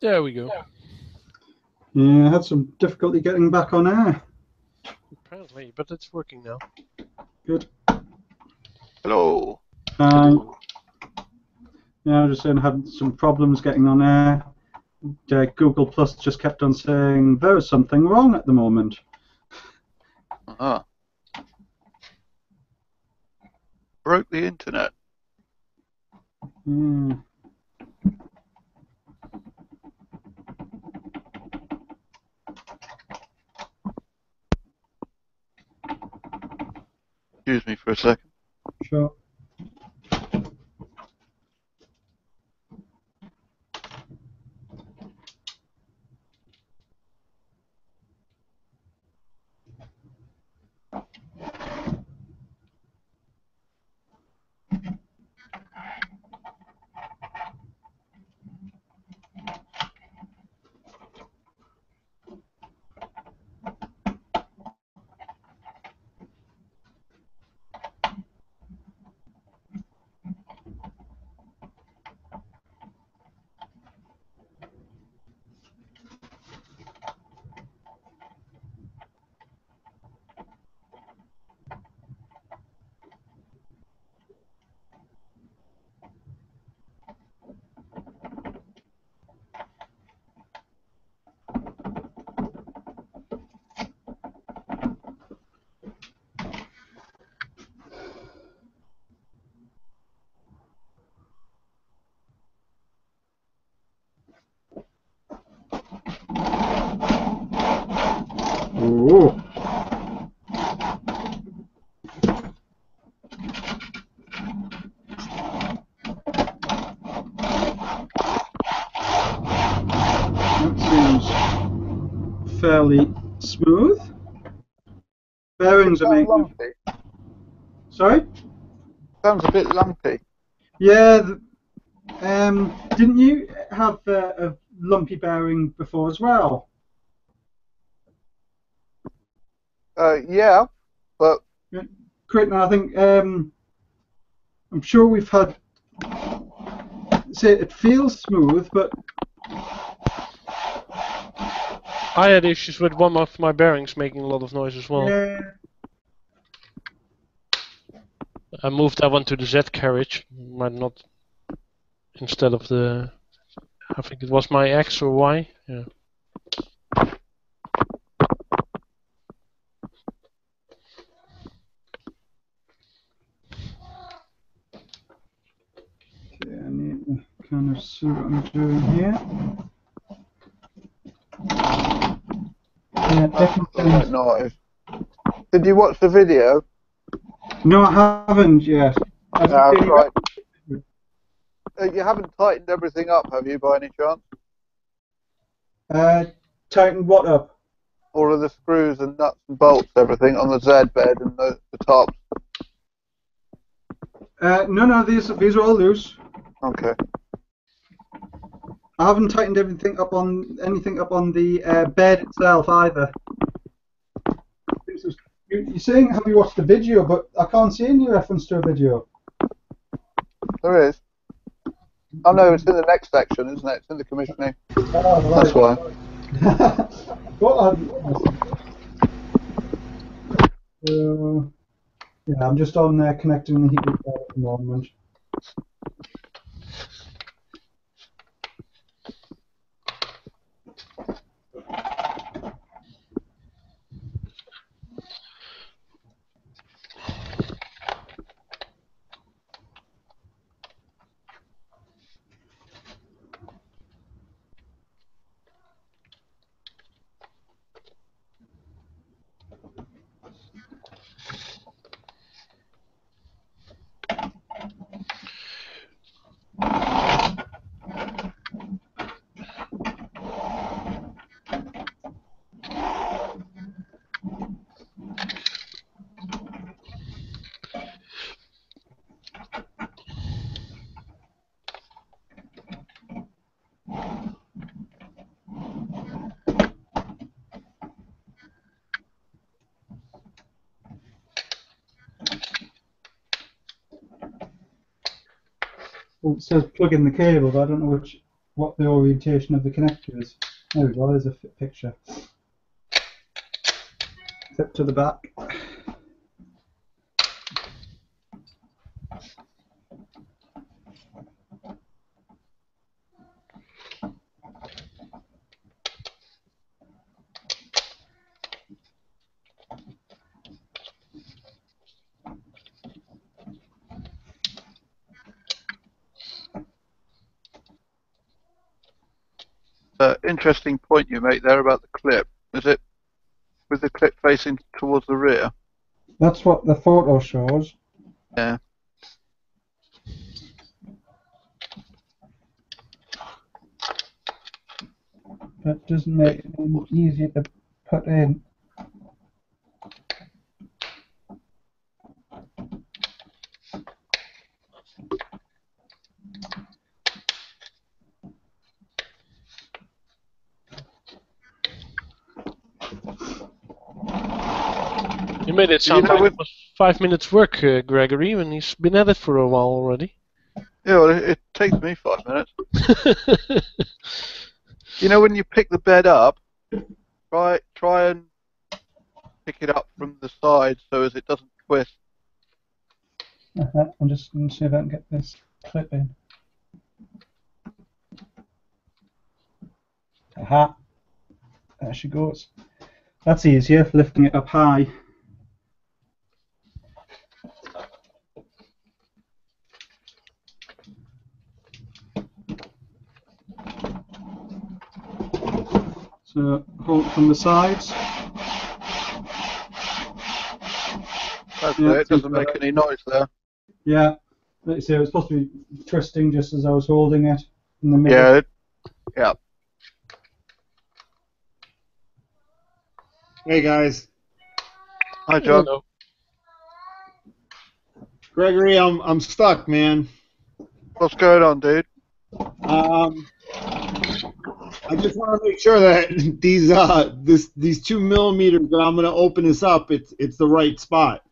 There we go. Yeah, I had some difficulty getting back on air. Apparently, but it's working now. Good. Hello. Yeah, I was just saying I had some problems getting on air. Google Plus just kept on saying there is something wrong at the moment. Broke the internet. Excuse me for a second. Sure. Ooh. That seems fairly smooth. Bearings are making. Lumpy. Sorry? Sounds a bit lumpy. Yeah. Didn't you have a lumpy bearing before as well? Yeah, but Correct. Now I think I'm sure we've had. Say it feels smooth, but I had issues with one of my bearings making a lot of noise as well. yeah. I moved that one to the Z carriage, might not instead of the. I think it was my X or Y. Yeah. Okay, I need to kind of see what I'm doing here. Yeah, definitely. noise. Did you watch the video? No, I haven't yet. Right. You haven't tightened everything up, have you, by any chance? Tighten what up? All of the screws and nuts and bolts, everything on the Z bed and the tops. No, these are all loose. Okay. I haven't tightened anything up on the bed itself either. You're saying have you watched the video, but I can't see any reference to a video. There is. Oh no, it's in the next section, isn't it? It's in the commissioning. Oh, right. That's why. Yeah, I'm just on there connecting the heater at the moment. Well, it says plug in the cable, but I don't know what the orientation of the connector is. There we go, there's a picture. Flip to the back. Interesting point you make there about the clip. Is it with the clip facing towards the rear? That's what the photo shows. Yeah. That doesn't make it any easier to put in. You made it sound like it was 5 minutes work, Gregory, when he's been at it for a while already. Yeah, well, it takes me 5 minutes. You know, when you pick the bed up, try and pick it up from the side so as it doesn't twist. I'm just going to see if I can get this clip in. Aha. There she goes. That's easier, lifting it up high. So hold from the sides. That's it. It doesn't make any noise there. Yeah. Like you say, it was supposed to be twisting just as I was holding it in the middle. Yeah. Yeah. Hey guys. Hi, John. Hello. Gregory, I'm stuck, man. What's going on, dude? I just want to make sure that these 2 millimeters that I'm going to open this up, it's the right spot.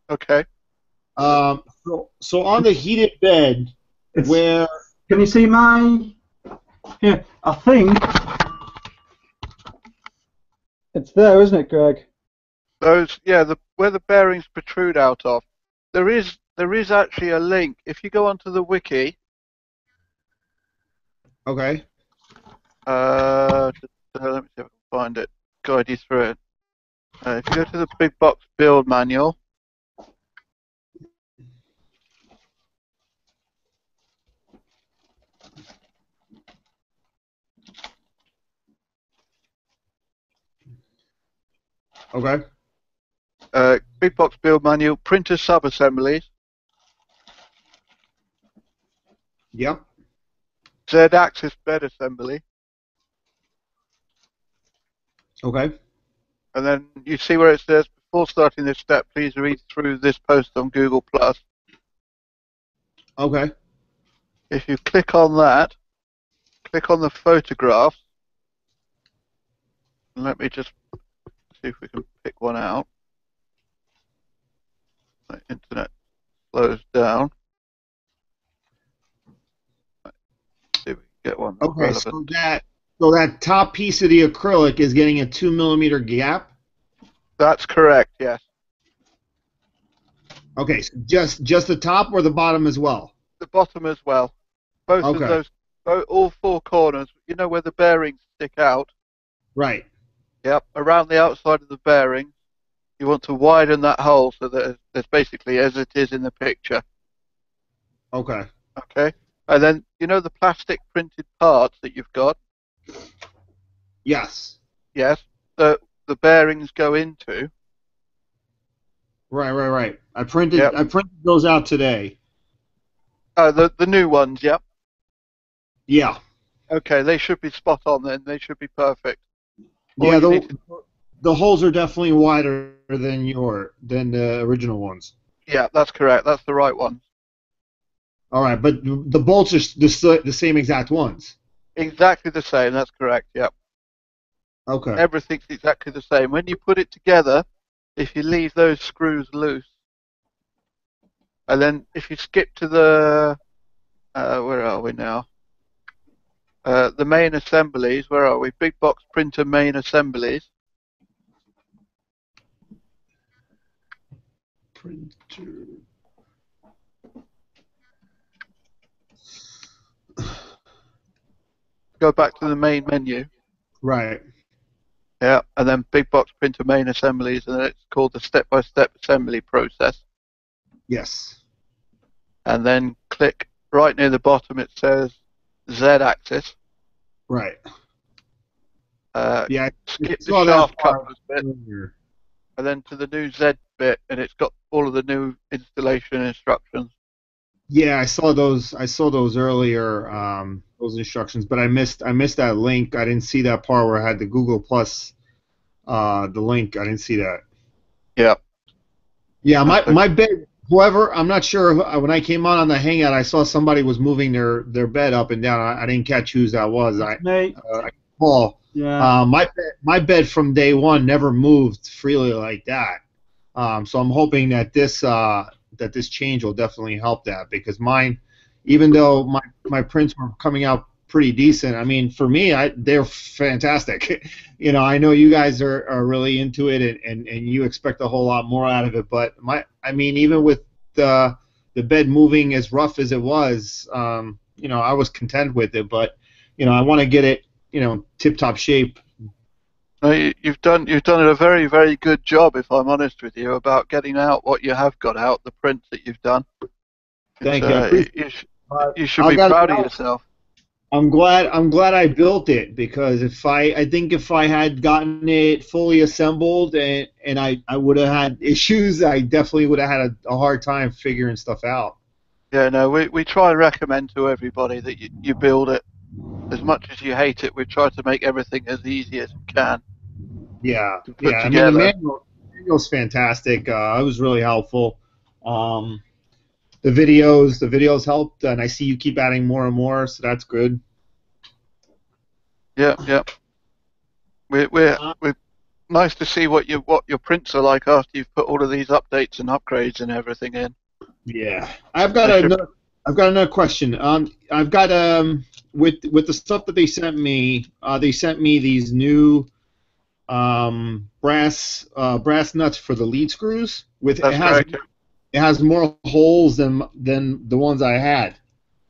Okay. So on the heated bed, where can you see my? Here, I think it's there, isn't it, Greg? Those, yeah, where the bearings protrude out of. There is actually a link. If you go onto the wiki. Okay. Let me see if I can find it. Guide you through it. If you go to the big box build manual. Okay. Big box build manual, printer sub-assemblies. Yep. Z-axis bed assembly. Okay. And then you see where it says, before starting this step, please read through this post on Google+. Okay. If you click on that, click on the photographs. And let me just see if we can pick one out. The internet slows down. See if we can get one that's Okay. relevant. So that top piece of the acrylic is getting a 2 millimeter gap. That's correct. Yes. Okay. So just the top or the bottom as well. The bottom as well. Both of those, all 4 corners. You know where the bearings stick out. Right. Yep. Around the outside of the bearing, you want to widen that hole so that it's basically as it is in the picture. Okay. Okay. And then you know the plastic printed parts that you've got. Yes. Yes. The bearings go into. Right. I printed those out today. The new ones. Yep. Yeah. Okay. They should be spot on then. They should be perfect. Yeah. The holes are definitely wider than the original ones. Yeah, that's correct. That's the right one. All right, but the bolts are the same exact ones. Exactly the same. That's correct. Yep. Okay. Everything's exactly the same. When you put it together, if you leave those screws loose, and then if you skip to the where are we now? the main assemblies. Where are we? Big box printer main assemblies. Printer. Go back to the main menu. Right. Yeah, and then big box printer main assemblies, and then it's called the step-by-step assembly process. Yes. And then click right near the bottom. It says Z-axis. Right. Yeah. I Skip the saw that shaft part couplers bit, earlier. and then to the new Z bit, and it's got all of the new installation instructions. Yeah, I saw those. I saw those earlier. Those instructions, but I missed that link. I didn't see that part where I had the Google Plus. The link. I didn't see that. Yeah. Yeah, Okay. my bed. Whoever, I'm not sure. When I came on the Hangout, I saw somebody was moving their bed up and down. I didn't catch whose that was. Mate. Paul. Yeah. My bed from day one never moved freely like that. So I'm hoping that this change will definitely help that, because mine, even though my prints were coming out pretty decent, I mean, for me, they're fantastic. I know you guys are really into it, and you expect a whole lot more out of it. But even with the bed moving as rough as it was, I was content with it. But I want to get it, tip-top shape. No, you've done a very, very good job, if I'm honest with you, about getting out what you have got out, the prints that you've done. Thank you. You should be proud of yourself. I'm glad I built it, because I think if I had gotten it fully assembled and I would have had issues, I definitely would have had a hard time figuring stuff out. Yeah, no, we try and recommend to everybody that you build it. As much as you hate it, we try to make everything as easy as we can. Yeah, to put yeah. together. The manual's fantastic. It was really helpful. The videos helped, and I see you keep adding more and more, so that's good. Yeah. We're nice to see what your prints are like after you've put all of these updates and upgrades and everything in. Yeah, I've got another question. I've got with the stuff that they sent me these new brass nuts for the lead screws. That's correct. It has more holes than the ones I had.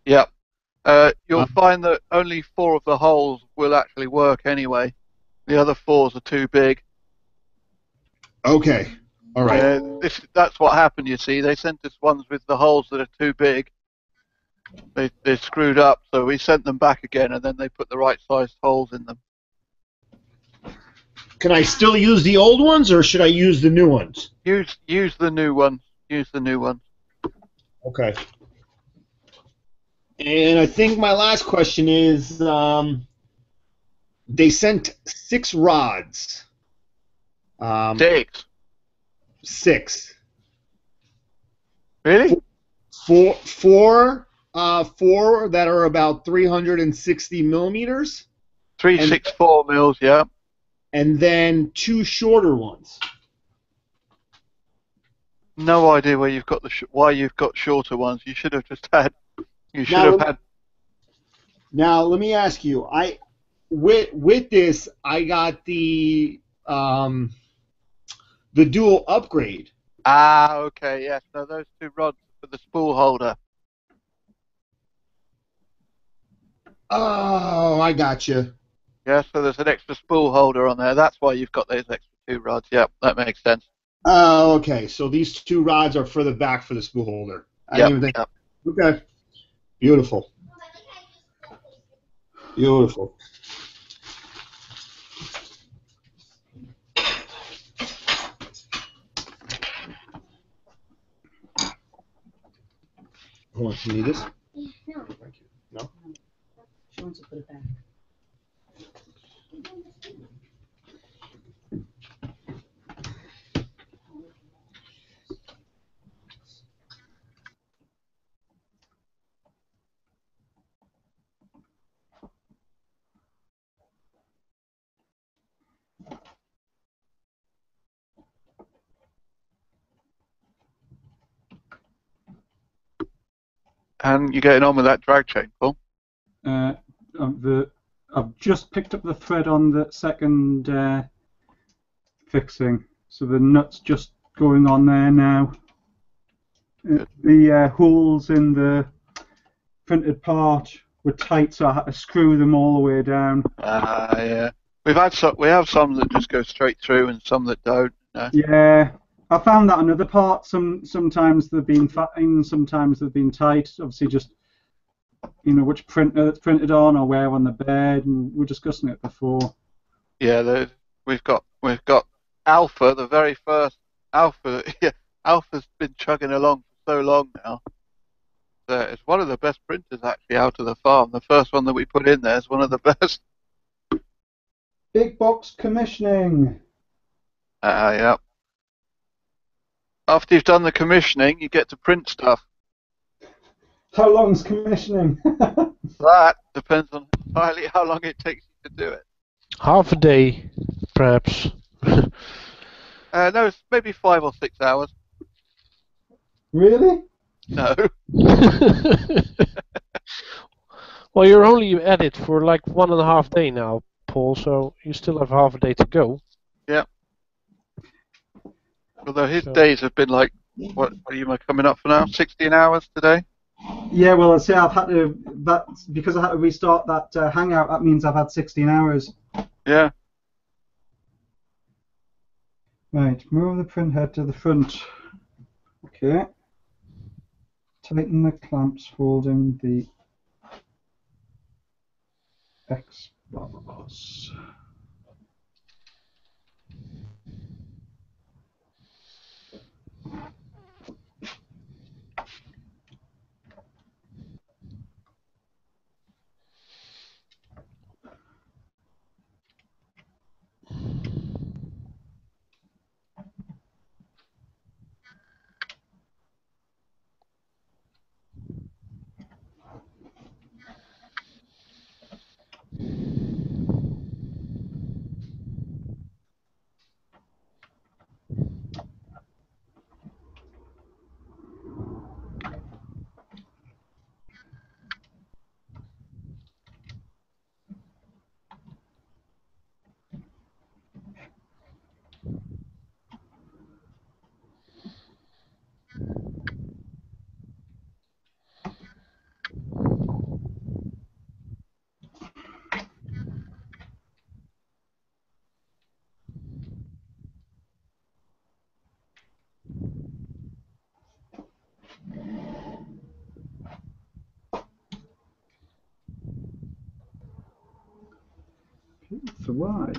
Yeah. You'll find that only 4 of the holes will actually work anyway. The other 4s are too big. Okay. All right. That's what happened, you see. They sent us ones with the holes that are too big. They're screwed up, so we sent them back again, and then they put the right sized holes in them. Can I still use the old ones, or should I use the new ones? Use the new ones. Use the new ones. Okay. And I think my last question is, they sent 6 rods. 6. Really? Four that are about 360 millimeters. 364 mils, yeah. And then 2 shorter ones. No idea where you've got why you've got shorter ones. You should have just had. You should have had. Now let me ask you. With this, I got the dual upgrade. Ah, okay, yes. No, those 2 rods for the spool holder. Oh, I got you. Yeah, so there's an extra spool holder on there. That's why you've got those extra 2 rods. Yeah, that makes sense. Oh, okay. So these 2 rods are further back for the spool holder. Yep. Okay. Beautiful. Beautiful. Hold on, you need this? No. Thank you. No? She wants to put it back. And you're getting on with that drag chain, Paul? I've just picked up the thread on the second fixing, so the nut's just going on there now. The holes in the printed part were tight, so I had to screw them all the way down. Yeah. We have some that just go straight through and some that don't. Yeah, I found that on other parts. Sometimes they've been fine, sometimes they've been tight. Obviously, just which printer it's printed on or where on the bed, and we're discussing it before. Yeah, we've got Alpha, the very first Alpha. Yeah, Alpha's been chugging along for so long now. It's one of the best printers actually out of the farm. The first one that we put in there is one of the best. Big box commissioning. Yeah. After you've done the commissioning, you get to print stuff. How long's commissioning? That depends on entirely how long it takes you to do it. Half a day, perhaps. No, it's maybe 5 or 6 hours. Really? No. Well, you're only at it for like 1.5 days now, Paul, so you still have half a day to go. Yeah. Although his days have been like, what are you coming up for now? 16 hours today? Yeah, well, I say I've had to, because I had to restart that Hangout, that means I've had 16 hours. Yeah. Right, move the print head to the front. Okay. Tighten the clamps holding the X bars. So why?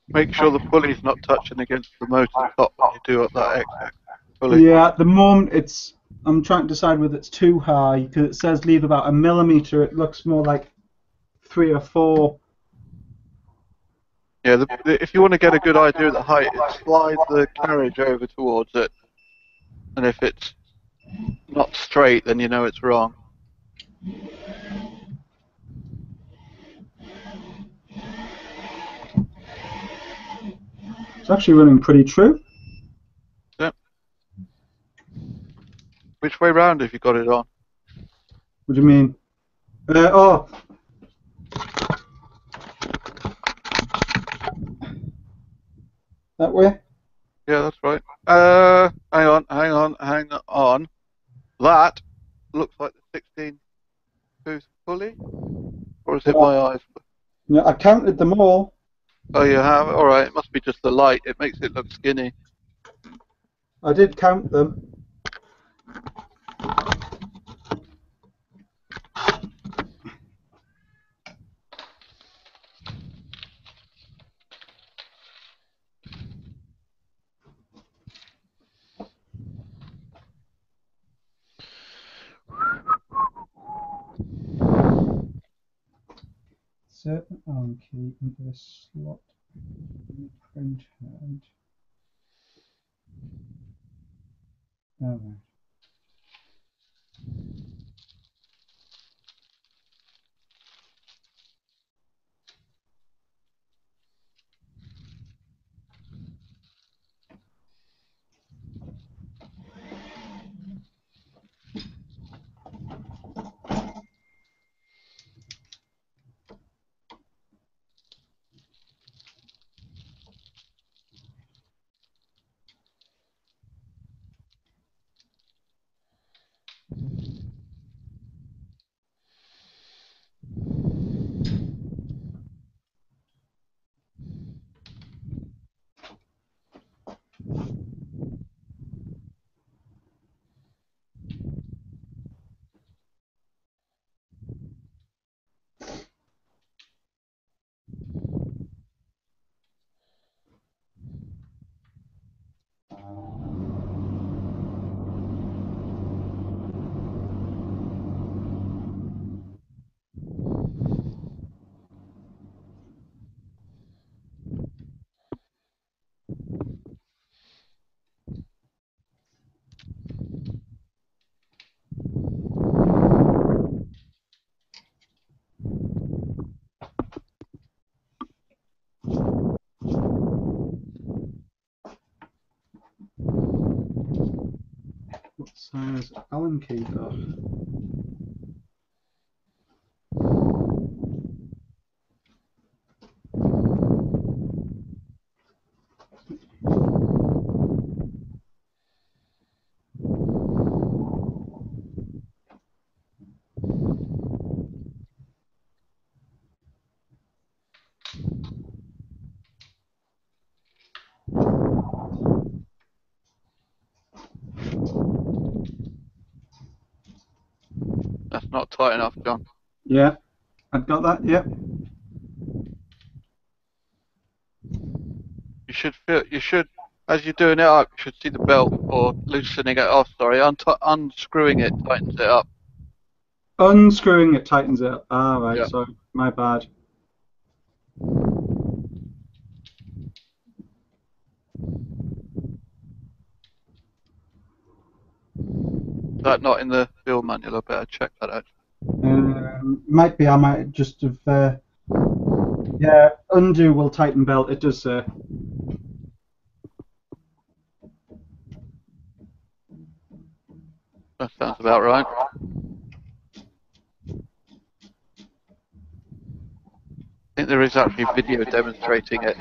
Make sure the pulley's not touching against the motor top when you do up that X pulley. Yeah, at the moment I'm trying to decide whether it's too high, because it says leave about 1 millimeter. It looks more like 3 or 4. Yeah, if you want to get a good idea of the height, slide the carriage over towards it. And if it's not straight, then you know it's wrong. It's actually running pretty true. Yep. Which way round have you got it on? What do you mean? Oh. That way? Yeah, that's right. Hang on. That looks like the 16-tooth pulley, or is it my eyes? Yeah, I counted them all. Oh, you have? All right. It must be just the light. It makes it look skinny. I did count them. Insert an Allen key into the slot in the print head. Alright. What size Allen key though? That's not tight enough, John. Yeah, I've got that, yeah. You should, as you're doing it up, you should see the belt or loosening it off. Sorry, unscrewing it tightens it up. Unscrewing it tightens it up. Ah, right, Yeah. sorry, my bad. That not in the build manual. I better check that out. Might be, I might just have. Yeah, undo will tighten belt, it does say. That sounds about right. I think there is actually video demonstrating it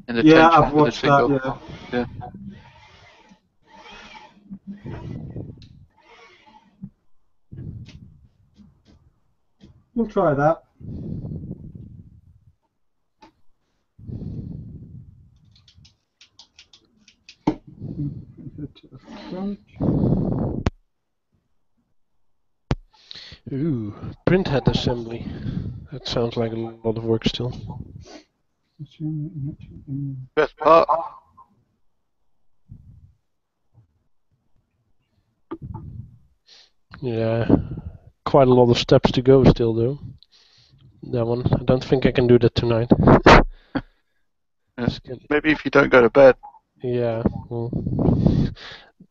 in the Yeah, tension I've for the watched single. that, yeah. Yeah. We'll try that. To the front. Ooh, print head assembly. That sounds like a lot of work still. Best part. Yeah, quite a lot of steps to go still though. That one, I don't think I can do that tonight. Yeah. Maybe if you don't go to bed. Yeah, well,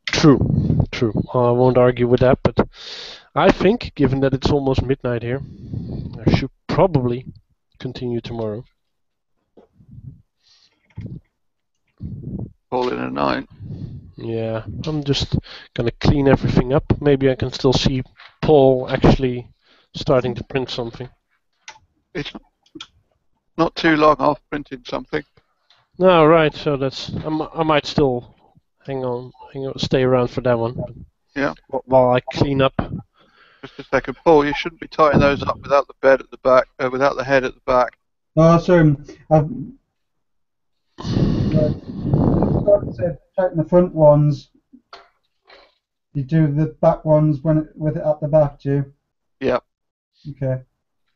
true. I won't argue with that, but I think, given that it's almost midnight here, I should probably continue tomorrow. Call it a night. Yeah, I'm just gonna clean everything up. Maybe I can still see Paul actually starting to print something. It's not too long off printing something. No, right. So that's I might still hang on, stay around for that one. Yeah. While I clean up. Just a second, Paul. You shouldn't be tying those up without the bed at the back, without the head at the back. Oh, sorry. I've said tighten the front ones. You do the back ones with it at the back, do you? Yeah. Okay.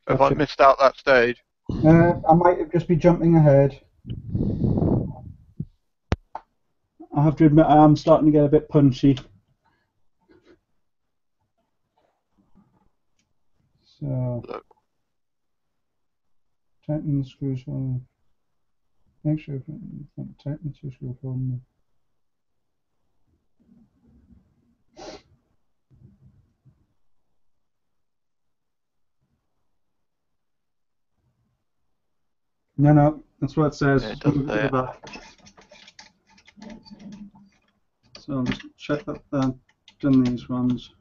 Have I missed out that stage? I might just be jumping ahead. I have to admit, I am starting to get a bit punchy. So, Look. tighten the screws on. Make sure tighten the two screws on. No, that's what it says. Yeah, it does Move it to say the it. back. So I'll just check that I've done these ones.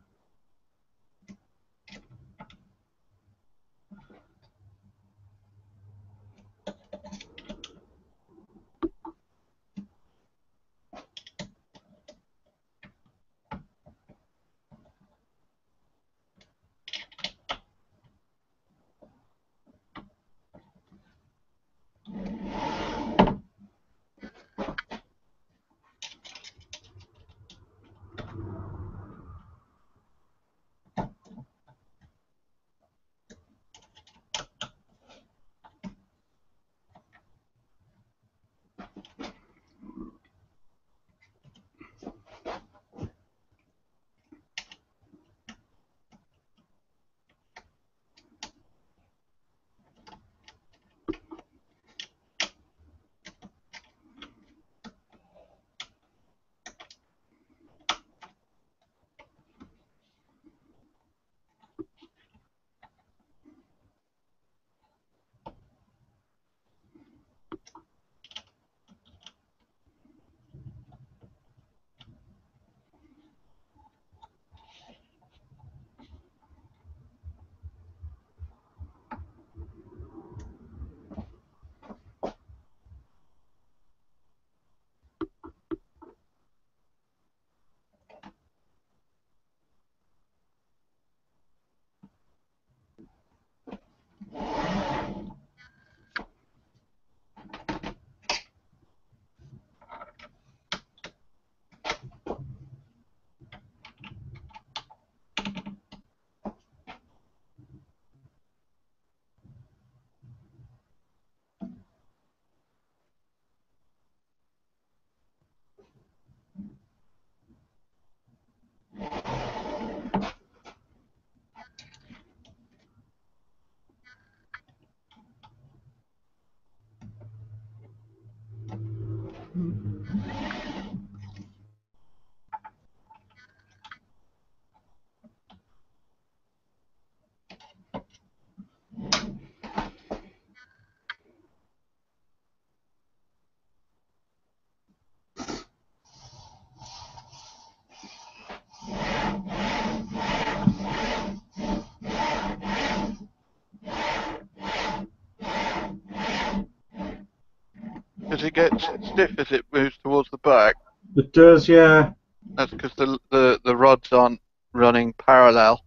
Does it get stiff as it moves towards the back? It does, yeah. That's because the rods aren't running parallel.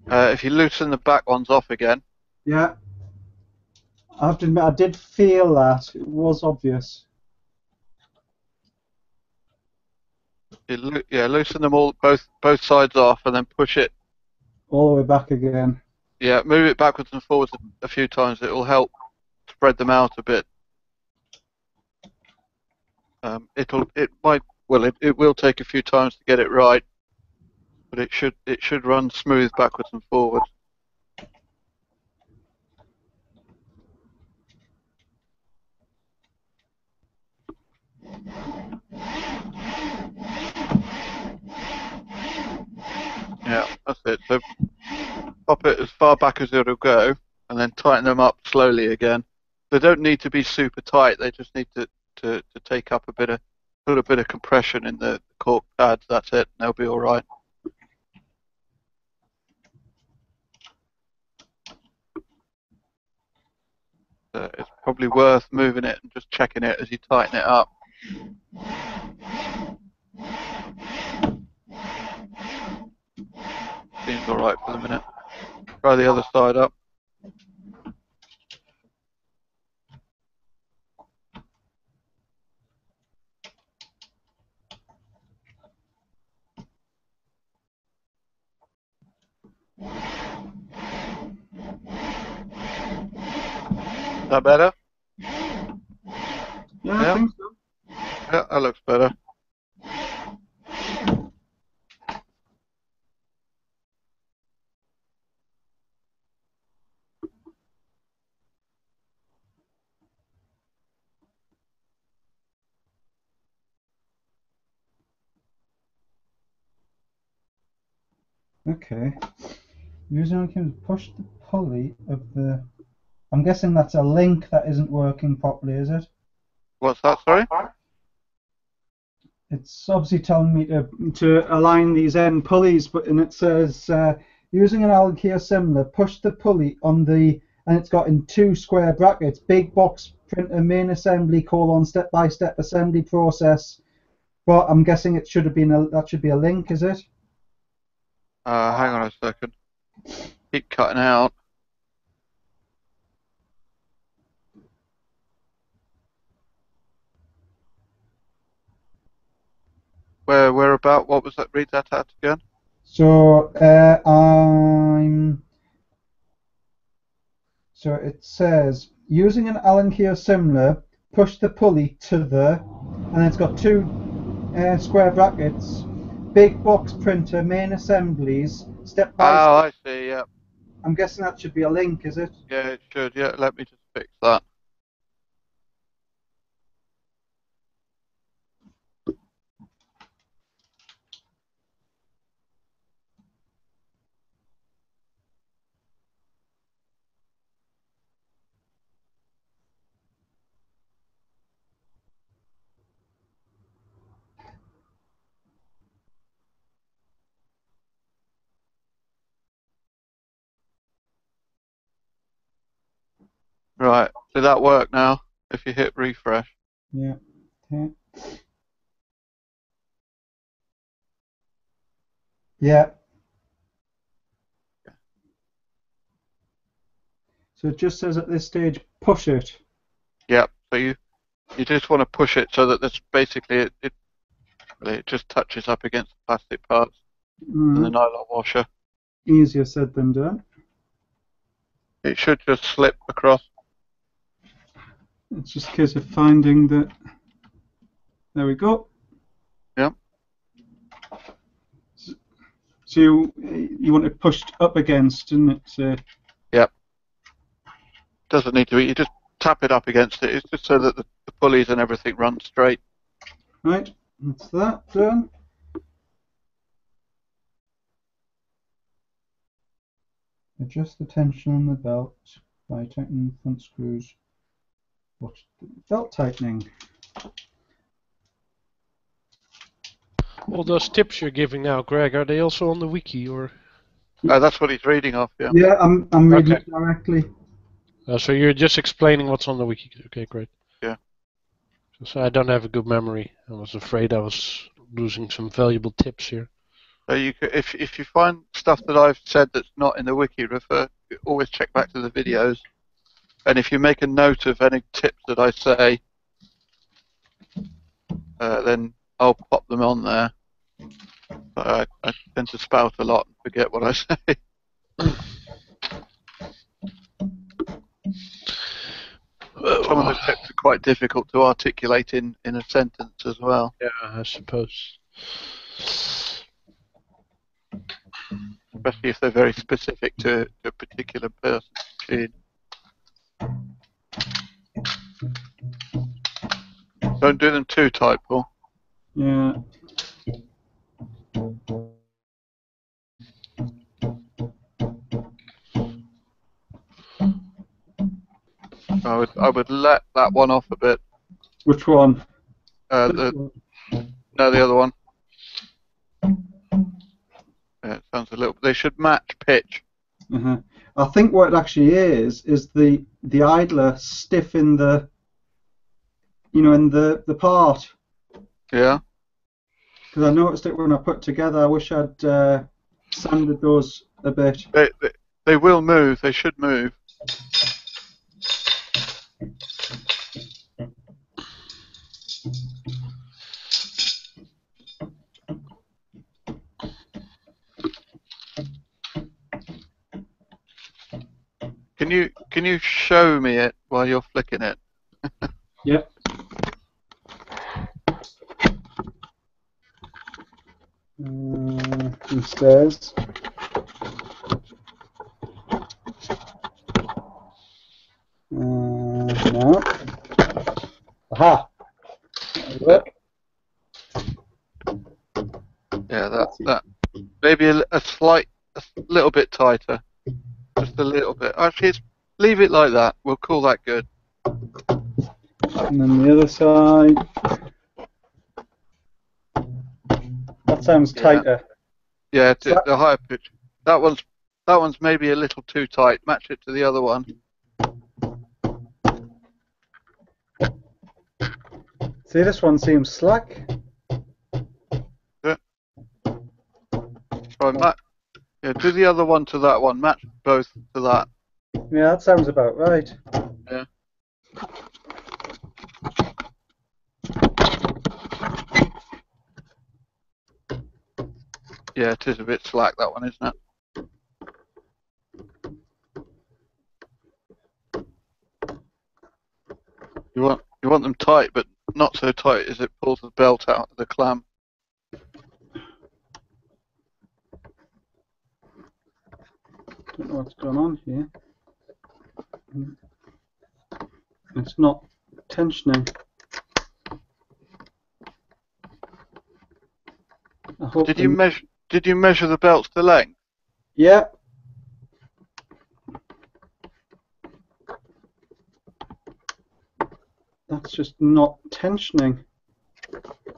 If you loosen the back ones off again, Yeah. I have to admit, I did feel that. It was obvious. loosen them all both sides off, and then push it. All the way back again. Yeah, move it backwards and forwards a few times. It will help spread them out a bit. It will take a few times to get it right, but it should run smooth backwards and forwards. Yeah, that's it. So pop it as far back as it'll go, and then tighten them up slowly again. They don't need to be super tight. They just need to take up put a bit of compression in the cork pads. That's it. And they'll be all right. It's probably worth moving it and just checking it as you tighten it up. Seems alright for the minute. Try the other side up. Is that better? Yeah, I think so. Yeah, that looks better. Okay. Using can push the pulley of the. I'm guessing that's a link that isn't working properly, is it? What's that, sorry? It's obviously telling me to align these end pulleys, but and it says using an Allen key assembler, push the pulley on the, and it's got in 2 square brackets, big box printer main assembly : step-by-step assembly process. But I'm guessing it should have been that should be a link, is it? Hang on a second. Keep cutting out. Where about? What was that? Read that out again. So So it says using an Allen key assembler, push the pulley to the, and it's got 2 square brackets, big box printer main assemblies, step by Oh, step. I see. Yeah. I'm guessing that should be a link, is it? Yeah, it should. Yeah, let me just fix that. Right. Did that work now? If you hit refresh. Yeah. Okay. Yeah. So it just says at this stage, push it. Yep. So you just want to push it so that this basically it just touches up against the plastic parts and the nylon washer. Easier said than done. It should just slip across. It's just a case of finding that. There we go. Yep. So you want it pushed up against, isn't it? Yep. Doesn't need to be. You just tap it up against it. It's just so that the pulleys and everything run straight. Right. That's that done. Adjust the tension on the belt by tightening the front screws. Watch the belt tightening. All those tips you're giving now, Greg, are they also on the wiki or? That's what he's reading off. Yeah. Yeah, I'm reading Okay. it directly. So you're just explaining what's on the wiki. Okay, great. Yeah. So I don't have a good memory. I was afraid I was losing some valuable tips here. So you could, if you find stuff that I've said that's not in the wiki, always check back to the videos. And if you make a note of any tips that I say, then I'll pop them on there. But I tend to spout a lot and forget what I say. Some of the tips are quite difficult to articulate in a sentence as well. Yeah, I suppose. Especially if they're very specific to a particular person's machine. Don't do them too tight, Paul. Yeah. I would let that one off a bit. Which one? No, the other one. Yeah, it sounds a little. They should match pitch. Uh-huh. I think what it actually is the idler stiff in the in the part. Yeah. Because I noticed it when I put it together. I wish I'd sanded those a bit. They will move. They should move. Can you show me it while you're flicking it? Yep. Downstairs. No. Aha. Look. Yeah, that. Maybe a little bit tighter. Just a little bit. Actually, leave it like that. We'll call that good. And then the other side. That sounds tighter. Yeah, the higher pitch. That one's maybe a little too tight. Match it to the other one. See, this one seems slack. Yeah. Right, yeah, do the other one to that one. Match both to that. Yeah, that sounds about right. Yeah. Yeah, it is a bit slack, that one, isn't it? You want them tight, but not so tight as it pulls the belt out of the clamp. Don't know what's going on here. It's not tensioning. I hope Did you measure the belts to length? Yeah. That's just not tensioning.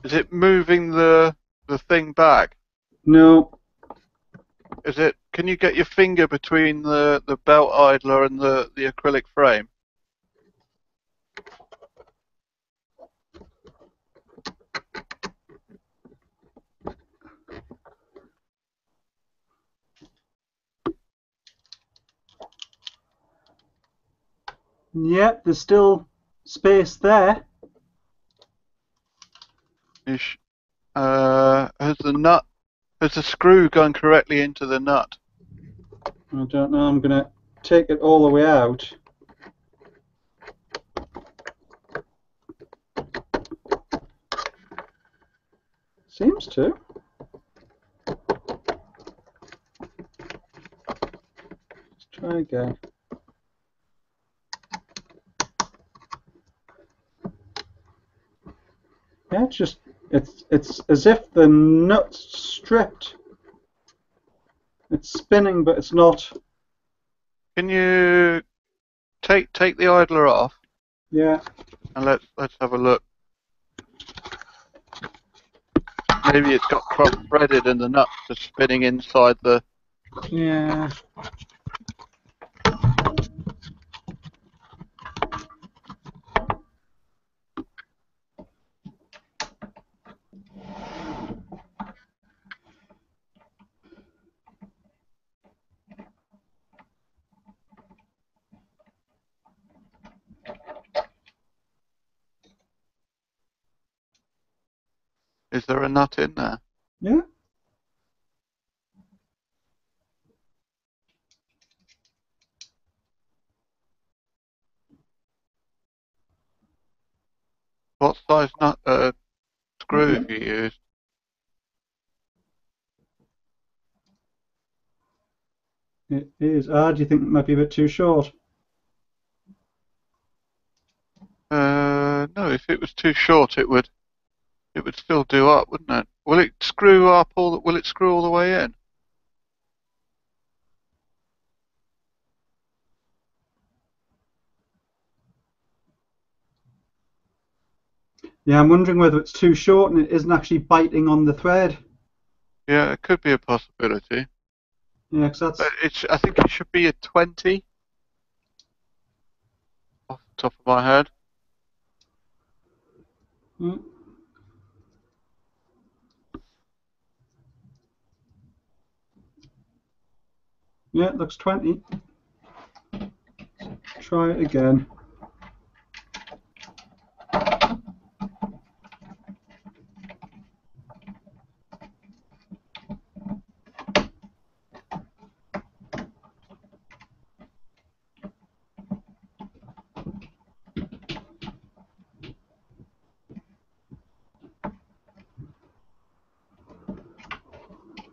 Is it moving the thing back? No. Is it? Can you get your finger between the belt idler and the acrylic frame? Yeah, there's still space there. Has the screw gone correctly into the nut? I don't know. I'm going to take it all the way out. Seems to. Let's try again. Yeah, it's as if the nut's stripped. It's spinning, but it's not. Can you take the idler off? Yeah. And let's have a look. Maybe it's got cross-threaded and the nuts are spinning inside the. Yeah. Is there a nut in there? Yeah. What size nut screw have you used? It is. Do you think it might be a bit too short? No. If it was too short, it would still do up, wouldn't it? Will it screw up will it screw all the way in? Yeah, I'm wondering whether it's too short and it isn't actually biting on the thread. Yeah, it could be a possibility. Yeah, 'cause that's But I think it should be a 20 off the top of my head. mm. Yeah, it looks 20. Try it again.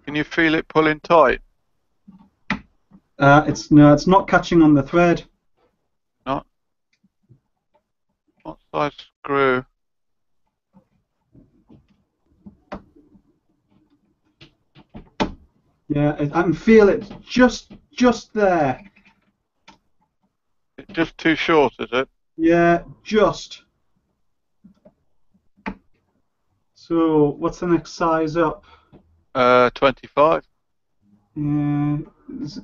Can you feel it pulling tight? It's not catching on the thread. Not. What size screw? Yeah, I can feel it just there. It's just too short, is it? Yeah, just. So, what's the next size up? 25.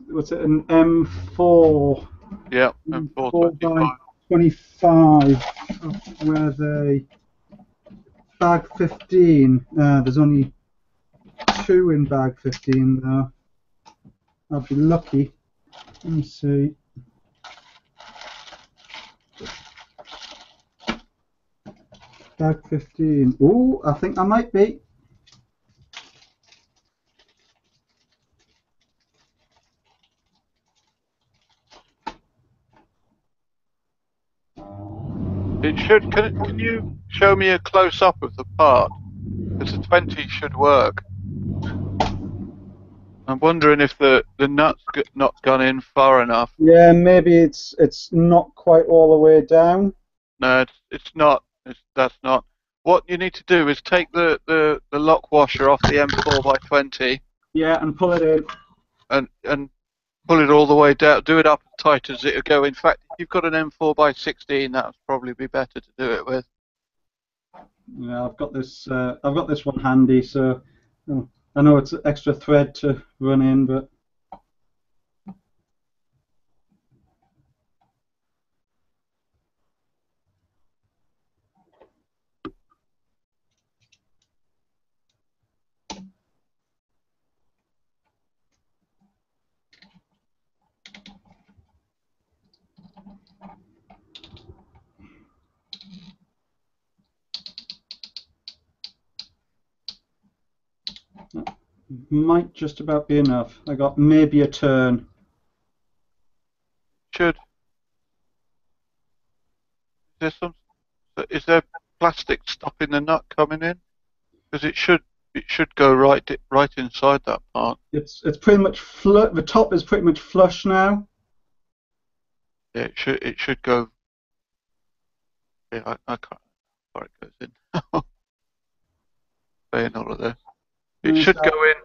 What's it? An M4. Yeah, M4 M4 by 25. 25. Where they? Bag 15. There's only 2 in bag 15 though. I'll be lucky. Let me see. Bag 15. Ooh, I think I might be. It should. Can you show me a close up of the part? Because the 20 should work. I'm wondering if the nut's not gone in far enough. Yeah, maybe it's not quite all the way down. No, it's not. That's not. What you need to do is take the lock washer off the M4 by 20 Yeah, and pull it in. and pull it all the way down. Do it up as tight as it'll go. In fact, if you've got an M4 by 16, that would probably be better to do it with. Yeah, I've got this one handy, so I know it's extra thread to run in, but might just about be enough. I got maybe a turn. Should. Is there plastic stopping the nut coming in? Because it should go right inside that part. It's pretty much the top is pretty much flush now. Yeah, it should go. Yeah, I can't. Where it goes in. Saying all of this. It should go in.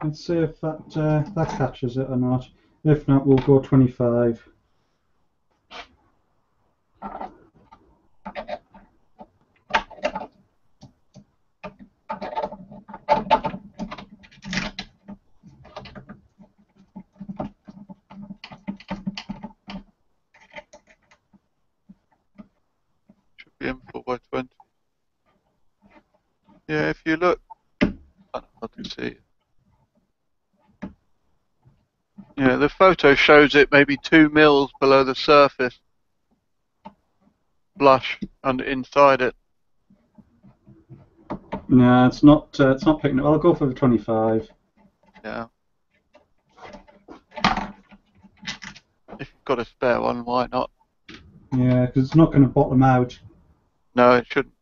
Let's see if that catches it or not. If not, we'll go 25. Should be M4 by 20. Yeah, if you look, I don't know how to see it. Yeah, the photo shows it maybe 2 mils below the surface, flush, and inside it. No, it's not picking up. I'll go for the 25. Yeah. If you've got a spare one, why not? Yeah, because it's not going to bottom out. No, it shouldn't.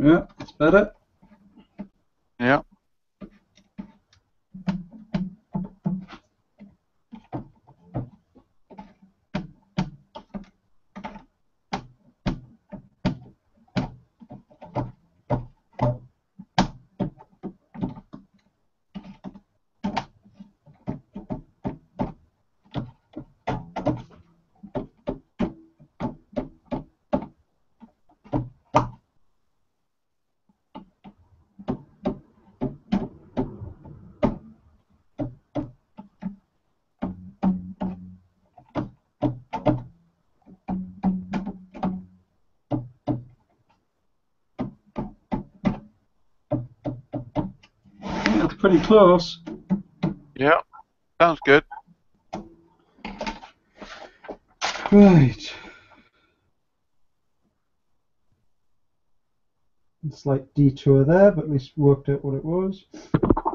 Yeah, that's better. Yeah. Yeah, it's pretty close. Yeah. Sounds good. Right. A slight detour there, but at least worked out what it was.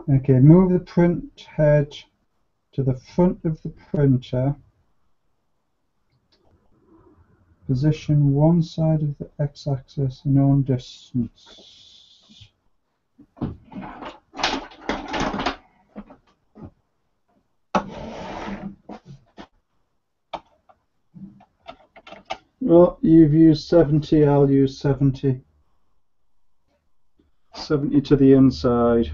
Okay, move the print head to the front of the printer. Position one side of the x-axis known distance. Well, you've used 70, I'll use 70. 70 to the inside.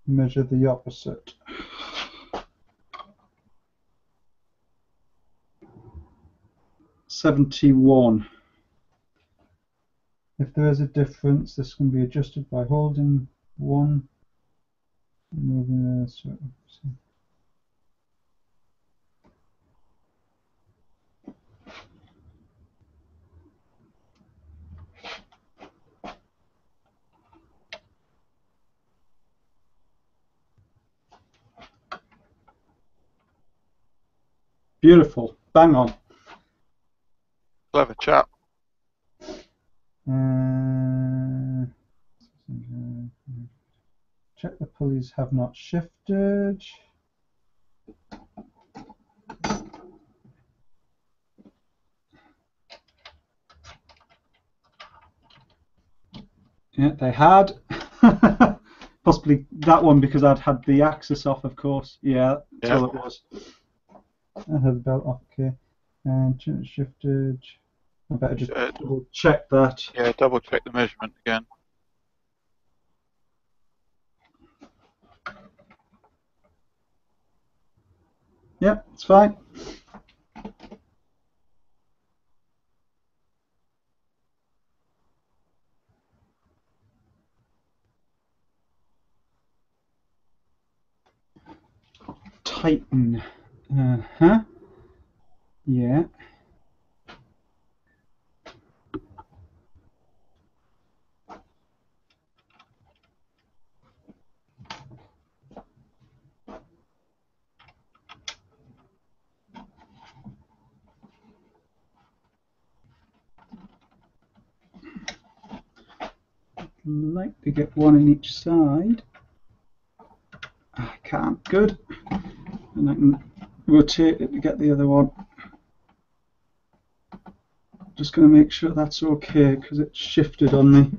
Measure the opposite. $71. If there is a difference, this can be adjusted by holding one, moving the sort of. Beautiful. Bang on. Clever chap. Check the pulleys have not shifted. Yeah, they had. Possibly that one because I'd had the axis off, of course. Yeah, that's all it was. I had the belt off, okay. And shifted. I better just double check that. Yeah, double check the measurement again. Yeah, it's fine. Tighten. Uh-huh. Yeah. Like to get one in each side. I can't. Good. And I can rotate it to get the other one. Just going to make sure that's okay because it's shifted on me.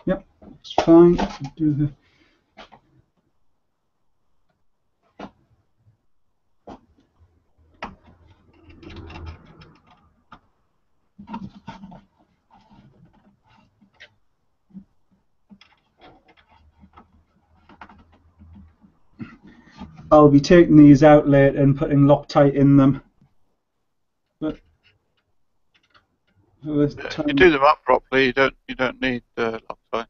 Yep, it's fine. Do the I'll be taking these out later and putting Loctite in them. But for this If time, you do them up properly, you don't need Loctite.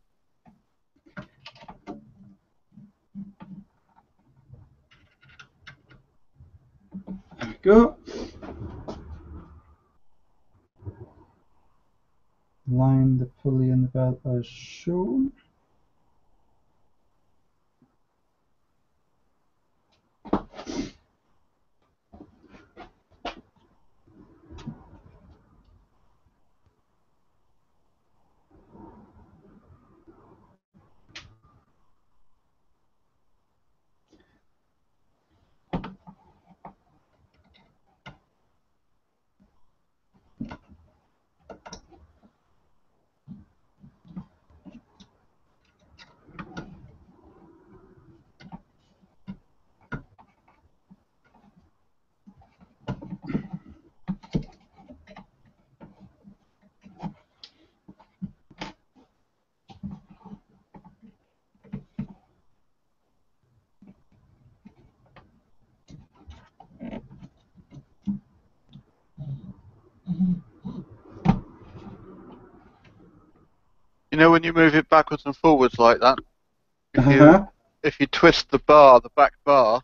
there we go. Line the pulley and the belt as shown. You know when you move it backwards and forwards like that, Uh-huh. if you twist the bar, the back bar,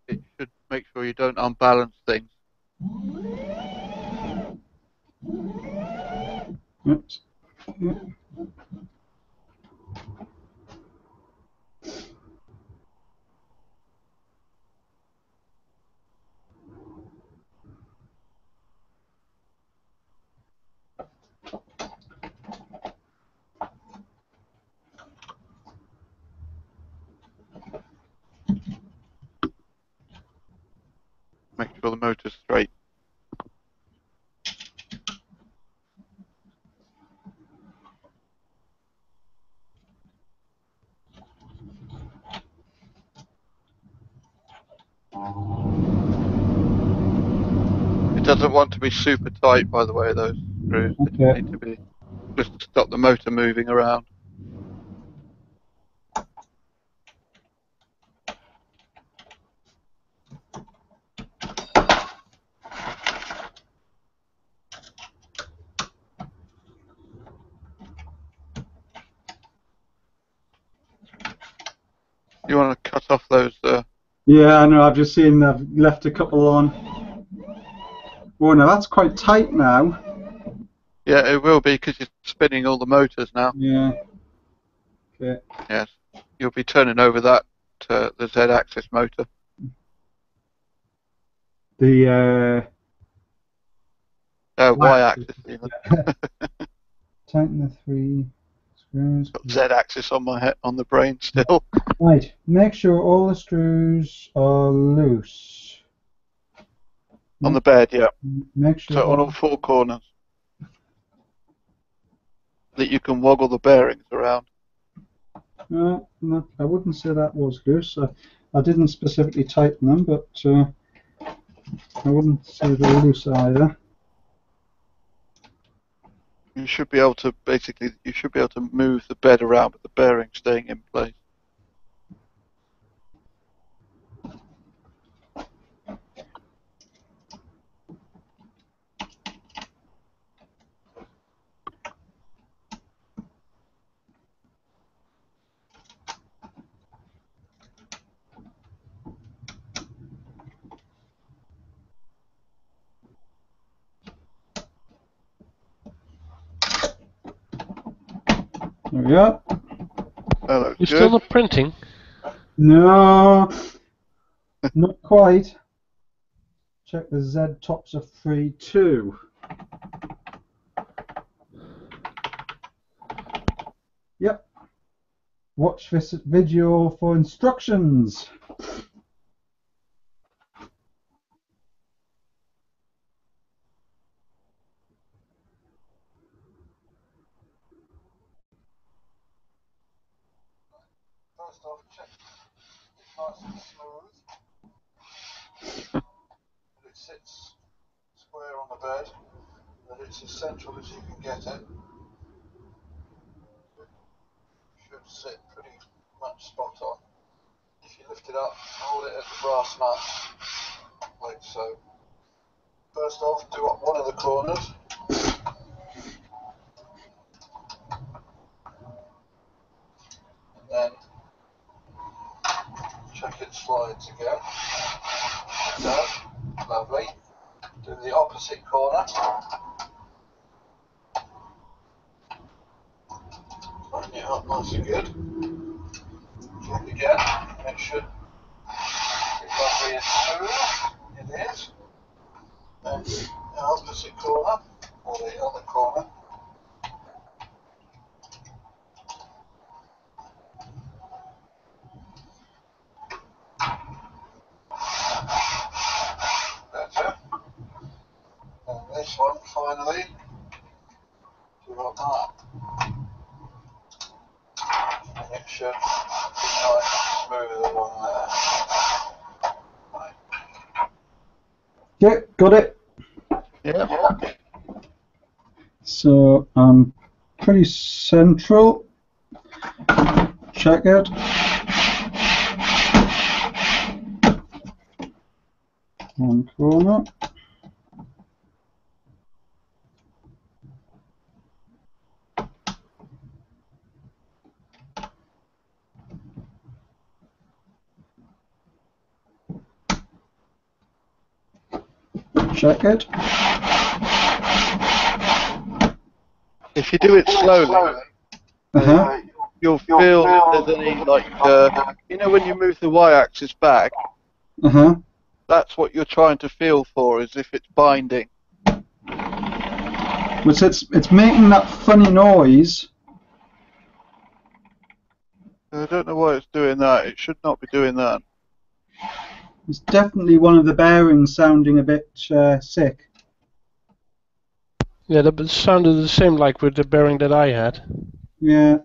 it should make sure you don't unbalance things. Oops. Yeah. Make sure the motor's straight. It doesn't want to be super tight, by the way, those screws. They Okay. need to be just to stop the motor moving around. You want to cut off those. Yeah, I know. I've just seen I've left a couple on. Oh, now that's quite tight now. Yeah, it will be because you're spinning all the motors now. Yeah. Okay. Yes, you'll be turning over that to the Z-axis motor. The Y-axis even. tighten the 3 screws. Got Z-axis on my head, on the brain still. Right. Make sure all the screws are loose. On the bed, yeah. Make sure. So on all 4 corners. That you can woggle the bearings around. No, I wouldn't say that was loose. I didn't specifically tighten them, but I wouldn't say they're loose either. You should be able to move the bed around with the bearing staying in place. There we are. That looks You're good. still not printing? No, not quite. Check the Z tops are free too. Yep. Watch this video for instructions. First off, check it's nice and smooth. That it sits square on the bed. That it's as central as you can get it. Should sit pretty much spot on. If you lift it up, hold it at the brass nut, like so. First off, do up one of the corners. And then check it slides again. Like that. Lovely. Do the opposite corner. Line it up nice and good. Check again. Make sure it's lovely and smooth. It is. Then the opposite corner, or the other corner. That's it. And this one, finally, do like that. And it should be nice and smooth along there. Right. Yeah, got it. Yeah. So I'm pretty central. Check it. One corner. check it. If you do it slowly, Uh-huh. you'll feel if there's any, like, you know, when you move the y-axis back, Uh-huh. that's what you're trying to feel for, is if it's binding. Which it's making that funny noise. I don't know why it's doing that. It should not be doing that. It's definitely one of the bearings sounding a bit sick. Yeah, that sounded the same like with the bearing that I had. Yeah.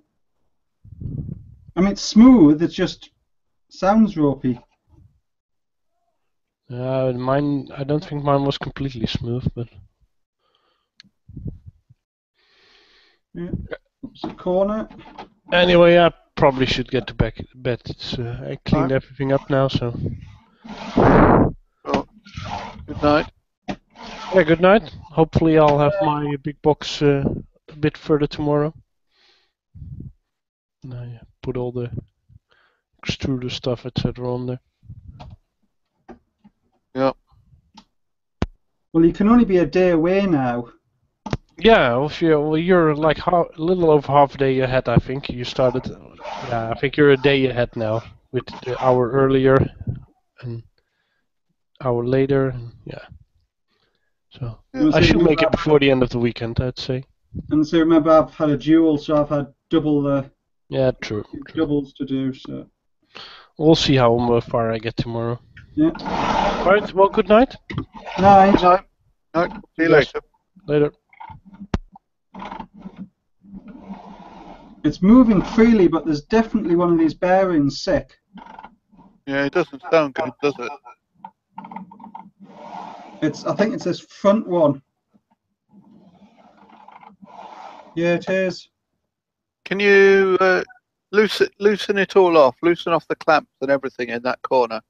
I mean, it's smooth, it just sounds ropey. Mine, I don't think mine was completely smooth, but Yeah. Oops, a corner. anyway, I probably should get to bed. It's, I cleaned everything up now, so. Well, good night. Yeah, good night. Hopefully I'll have my big box a bit further tomorrow. And I put all the extruder stuff, etc. on there. Yeah. Well, you can only be a day away now. Yeah, well, you're like a little over half a day ahead, I think. You started, yeah, I think you're a day ahead now with the hour earlier and hour later. And yeah, so Yeah. I should make it before the end of the weekend, I'd say. And so remember, I've had a dual, so I've had double the Yeah, true. doubles to do. So We'll see how far I get tomorrow. yeah. Right. Well, good night. Night. Good night. Night. See you Yes. later. Later. It's moving freely, but there's definitely one of these bearings sick. Yeah, it doesn't sound good, does it? I think it's this front one. Yeah, it is. Can you loosen it all off? Loosen off the clamps and everything in that corner.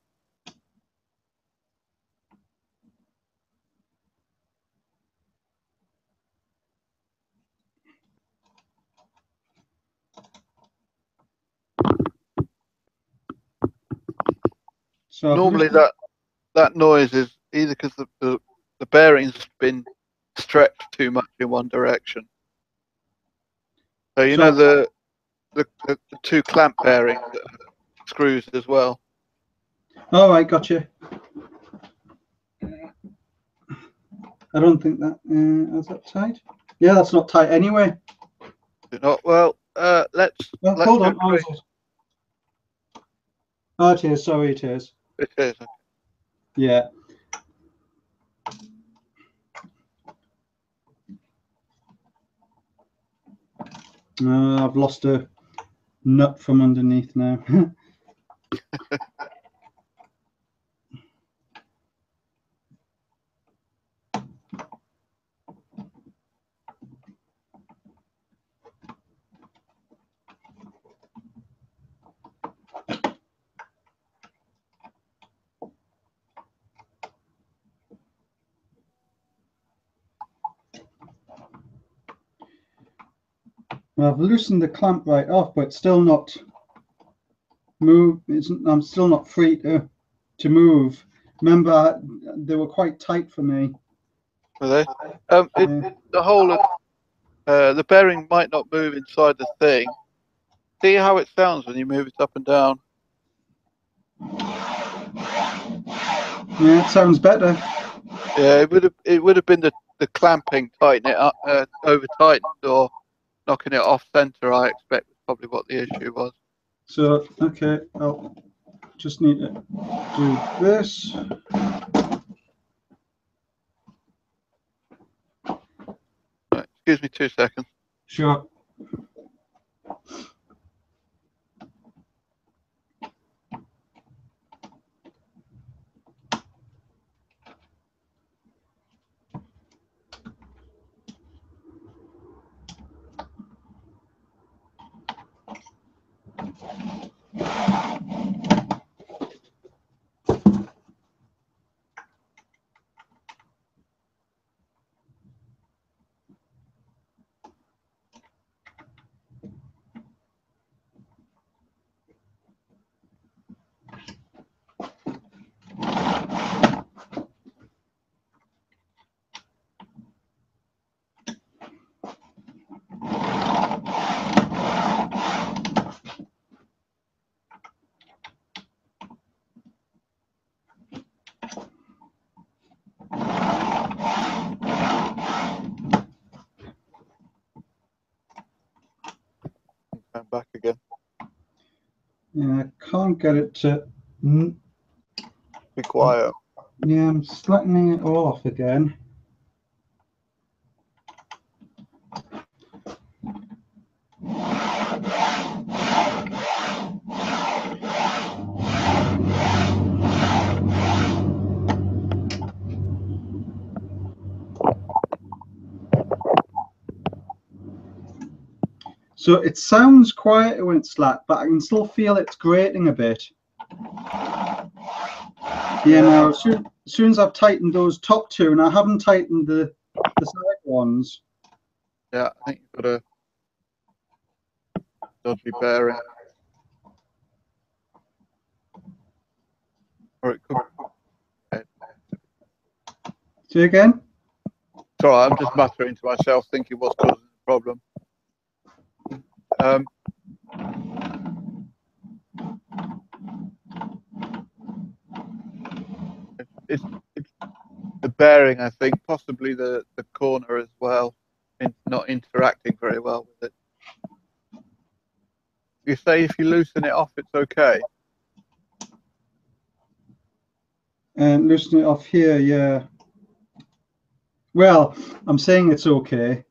So Normally that noise is either because the bearing's been stretched too much in one direction. So you know the two clamp bearings that are screws as well. All right, gotcha. I don't think that is that tight. Yeah, that's not tight anyway. Not well. Let's Hold on. go through Oh, it is. Sorry, it is. it is. Yeah. I've lost a nut from underneath now. I've loosened the clamp right off, but it's still not move. I'm still not free to move. Remember, they were quite tight for me. Are they? The whole of the bearing might not move inside the thing. See how it sounds when you move it up and down. Yeah, it sounds better. Yeah, it would have been the clamping, tighten it up, over tightened or knocking it off center. I expect was probably what the issue was. So okay, I'll just need to do this. Right, excuse me 2 seconds. Sure. And back again. Yeah, I can't get it to. Be quiet. Yeah, I'm slackening it all off again. So it sounds quieter when it's slack, but I can still feel it's grating a bit. Yeah, now as soon as I've tightened those top two, and I haven't tightened the side ones. Yeah, I think you've got a dodgy bearing. Or it could. See again? Sorry, I'm just muttering to myself, thinking what's causing the problem. It's the bearing, I think, possibly the corner as well. It's not interacting very well with it. You say if you loosen it off, it's okay. And loosen it off here, yeah. Well, I'm saying it's okay.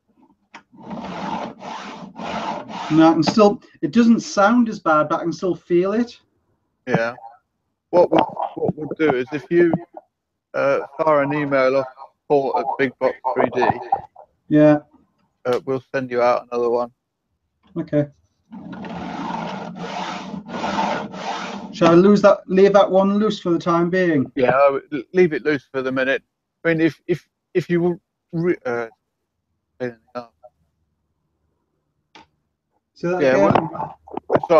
No, I can still. It doesn't sound as bad, but I can still feel it. Yeah. What we'll do is if you fire an email off support at Big Box 3D, Yeah. we'll send you out another one. Okay. Shall I leave that one loose for the time being? Yeah, I would leave it loose for the minute. I mean, if you Say that yeah, again? so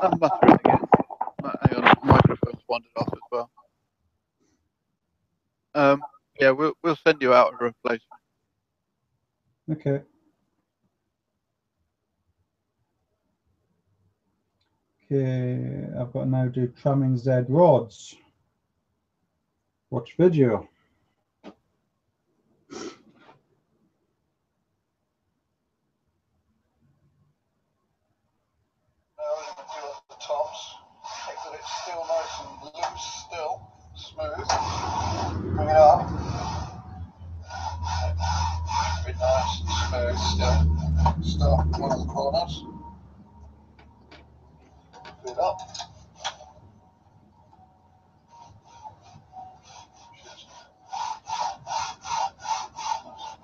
I'm muttering again. Hang on, the microphone's wandered off as well. Yeah, we'll send you out a replacement. Okay. Okay, I've got to now do Tramming Z rods. Watch video. The tops, check that it's still nice and loose, still smooth. Bring it up. Be nice and smooth still. Start one of the corners. Put it up.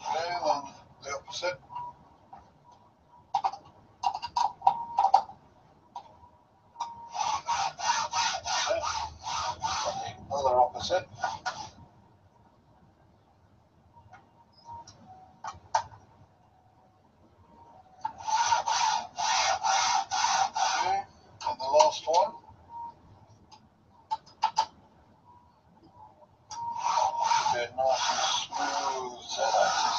And then the opposite. Other opposite. Okay, and the last one. Be nice and smooth Z-axis.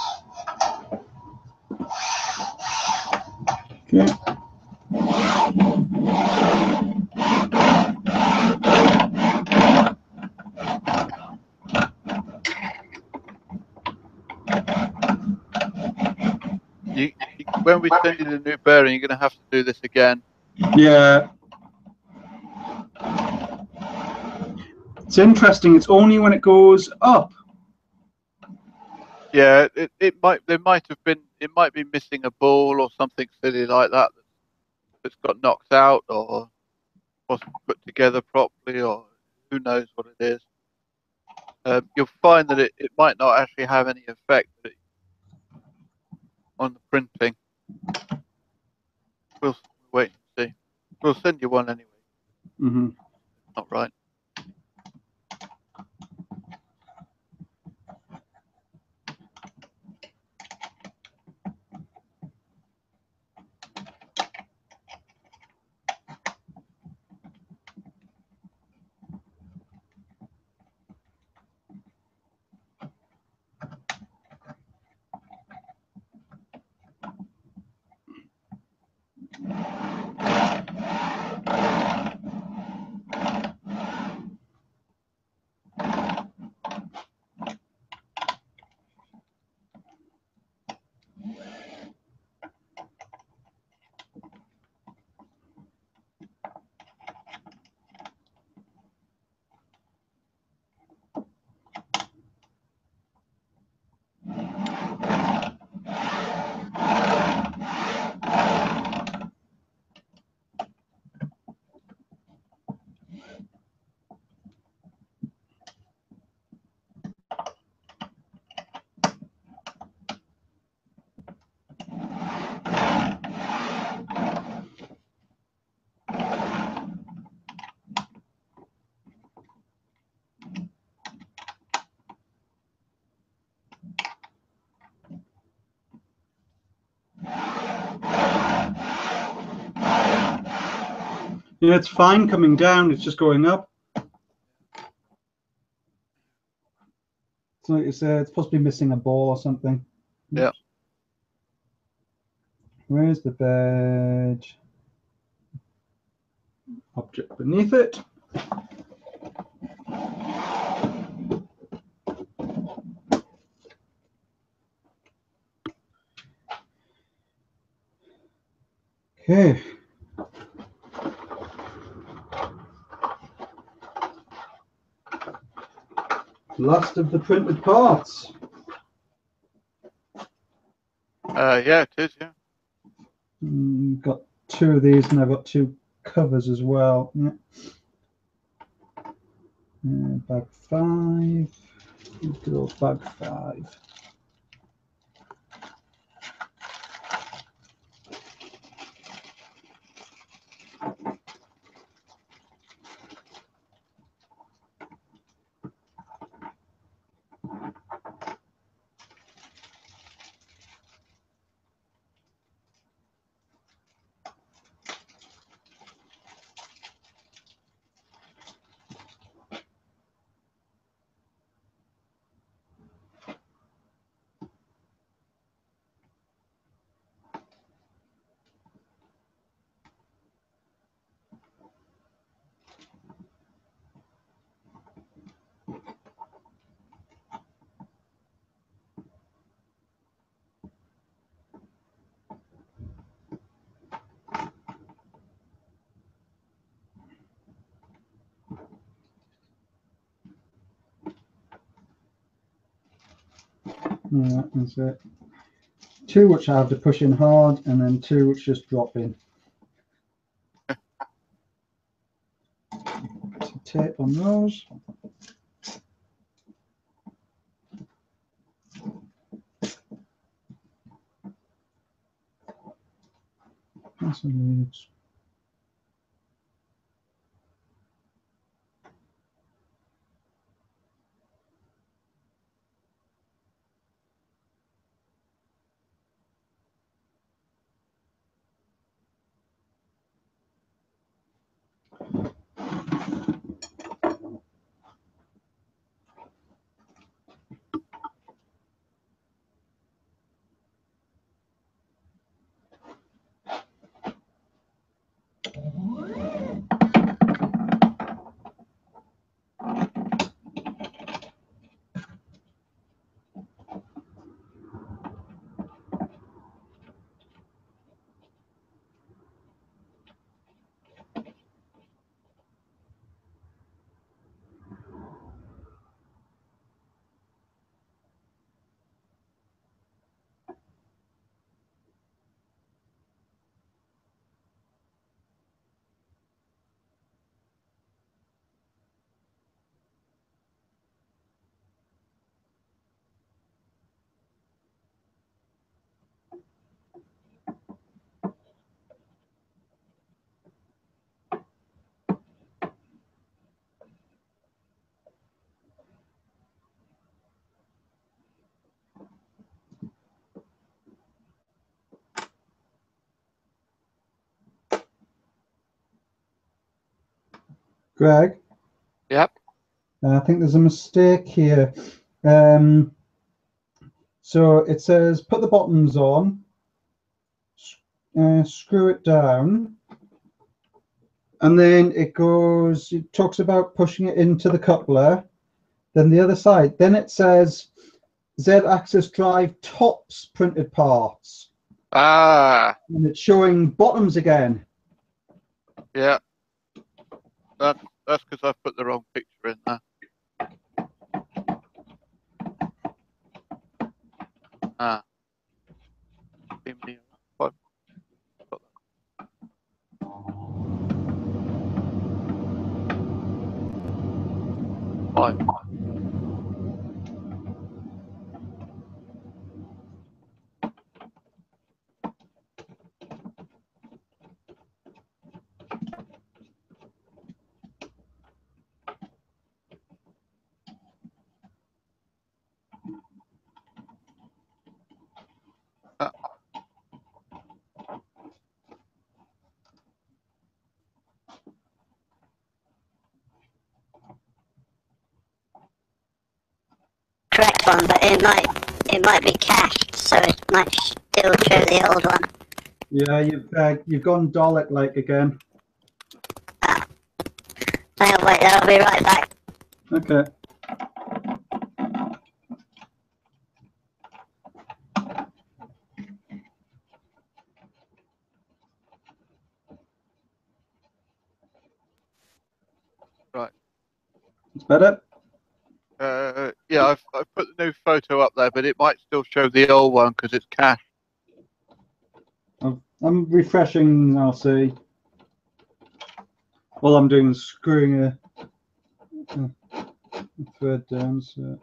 Okay. When we send you the new bearing, you're going to have to do this again. Yeah. It's interesting. It's only when it goes up. Yeah, it might be missing a ball or something silly like that that's got knocked out or wasn't put together properly, or who knows what it is. You'll find that it might not actually have any effect on the printing. We'll wait and see. We'll send you one anyway. Mm-hmm. Not right. Yeah, it's fine coming down. It's just going up. So like you said, it's possibly missing a ball or something. Yeah. Where's the badge? Object beneath it. Okay. Last of the printed parts. Yeah, it is. Yeah. Got 2 of these, and I've got 2 covers as well. Yeah. Bag 5. Good old bag 5. Yeah, that's it. 2 which I have to push in hard, and then 2 which just drop in. Some tape on those. That's some leads. Greg? Yep. I think there's a mistake here. So it says put the bottoms on, screw it down, and then it talks about pushing it into the coupler, then the other side. Then it says Z-axis drive tops printed parts, Ah. and it's showing bottoms again. Yeah. That's because I put the wrong picture in there. Ah. Give me one. Five. correct one, but it might be cached, so it might still show the old one. Yeah, you've gone Dalek-like again. Wait, I'll be right back. Okay. Right. It's better? Yeah, I've put the new photo up there, but it might still show the old one because it's cached. I'm refreshing, I'll see. All I'm doing is screwing a thread down. So.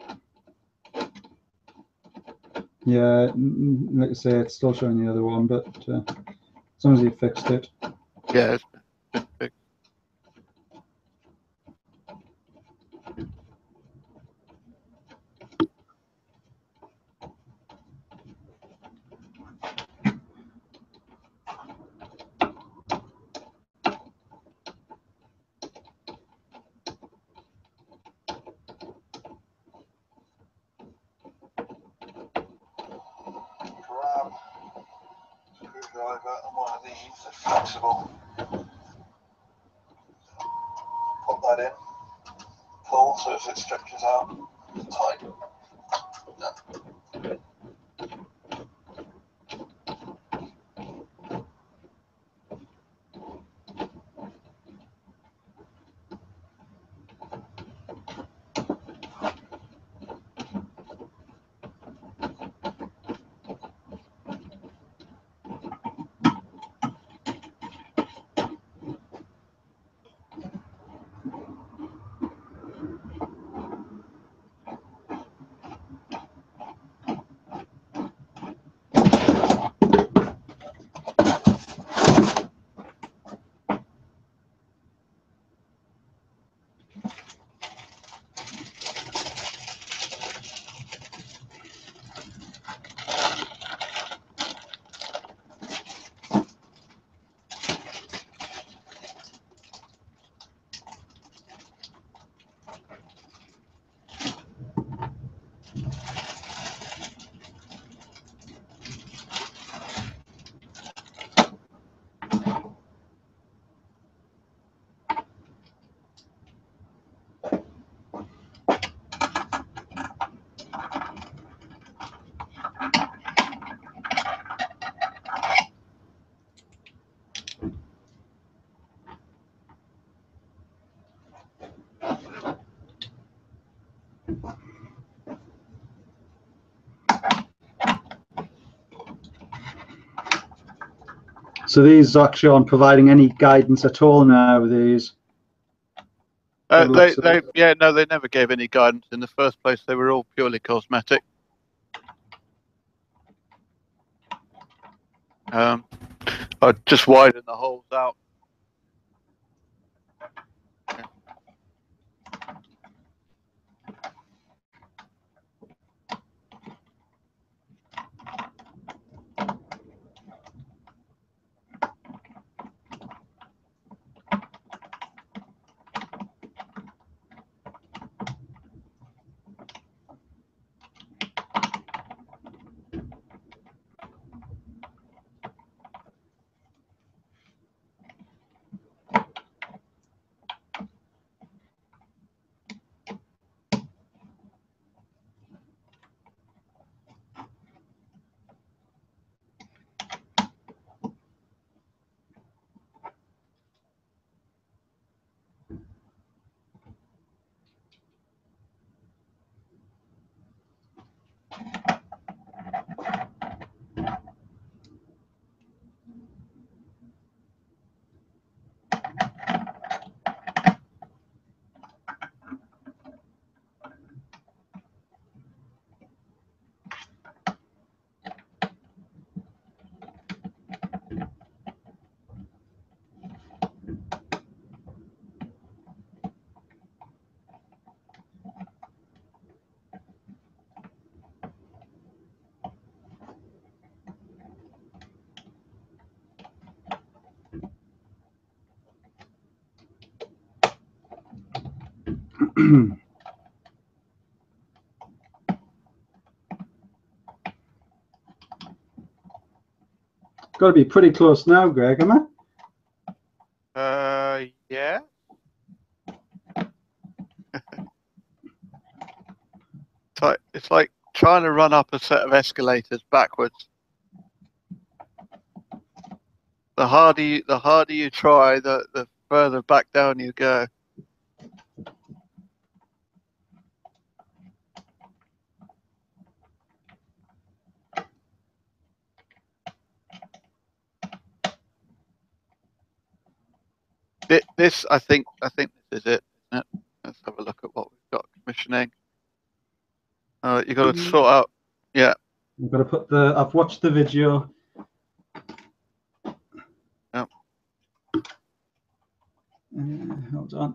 Yeah, like I say, it's still showing the other one, but as long as you fixed it. Yeah, it's been fixed. Grab screwdriver and one of these that's flexible. Put that in. Pull so as it stretches out. Tight. Yeah. So these actually aren't providing any guidance at all now with these. They never gave any guidance in the first place. They were all purely cosmetic. I just widen the holes out. got to be pretty close now, Greg, am I? Yeah. It's like trying to run up a set of escalators backwards. The harder you try, the further back down you go. This I think this is it, isn't it? Let's have a look at what we've got commissioning. You got to sort out. Yeah. I've got to put the. I've watched the video. Yep. Hold on.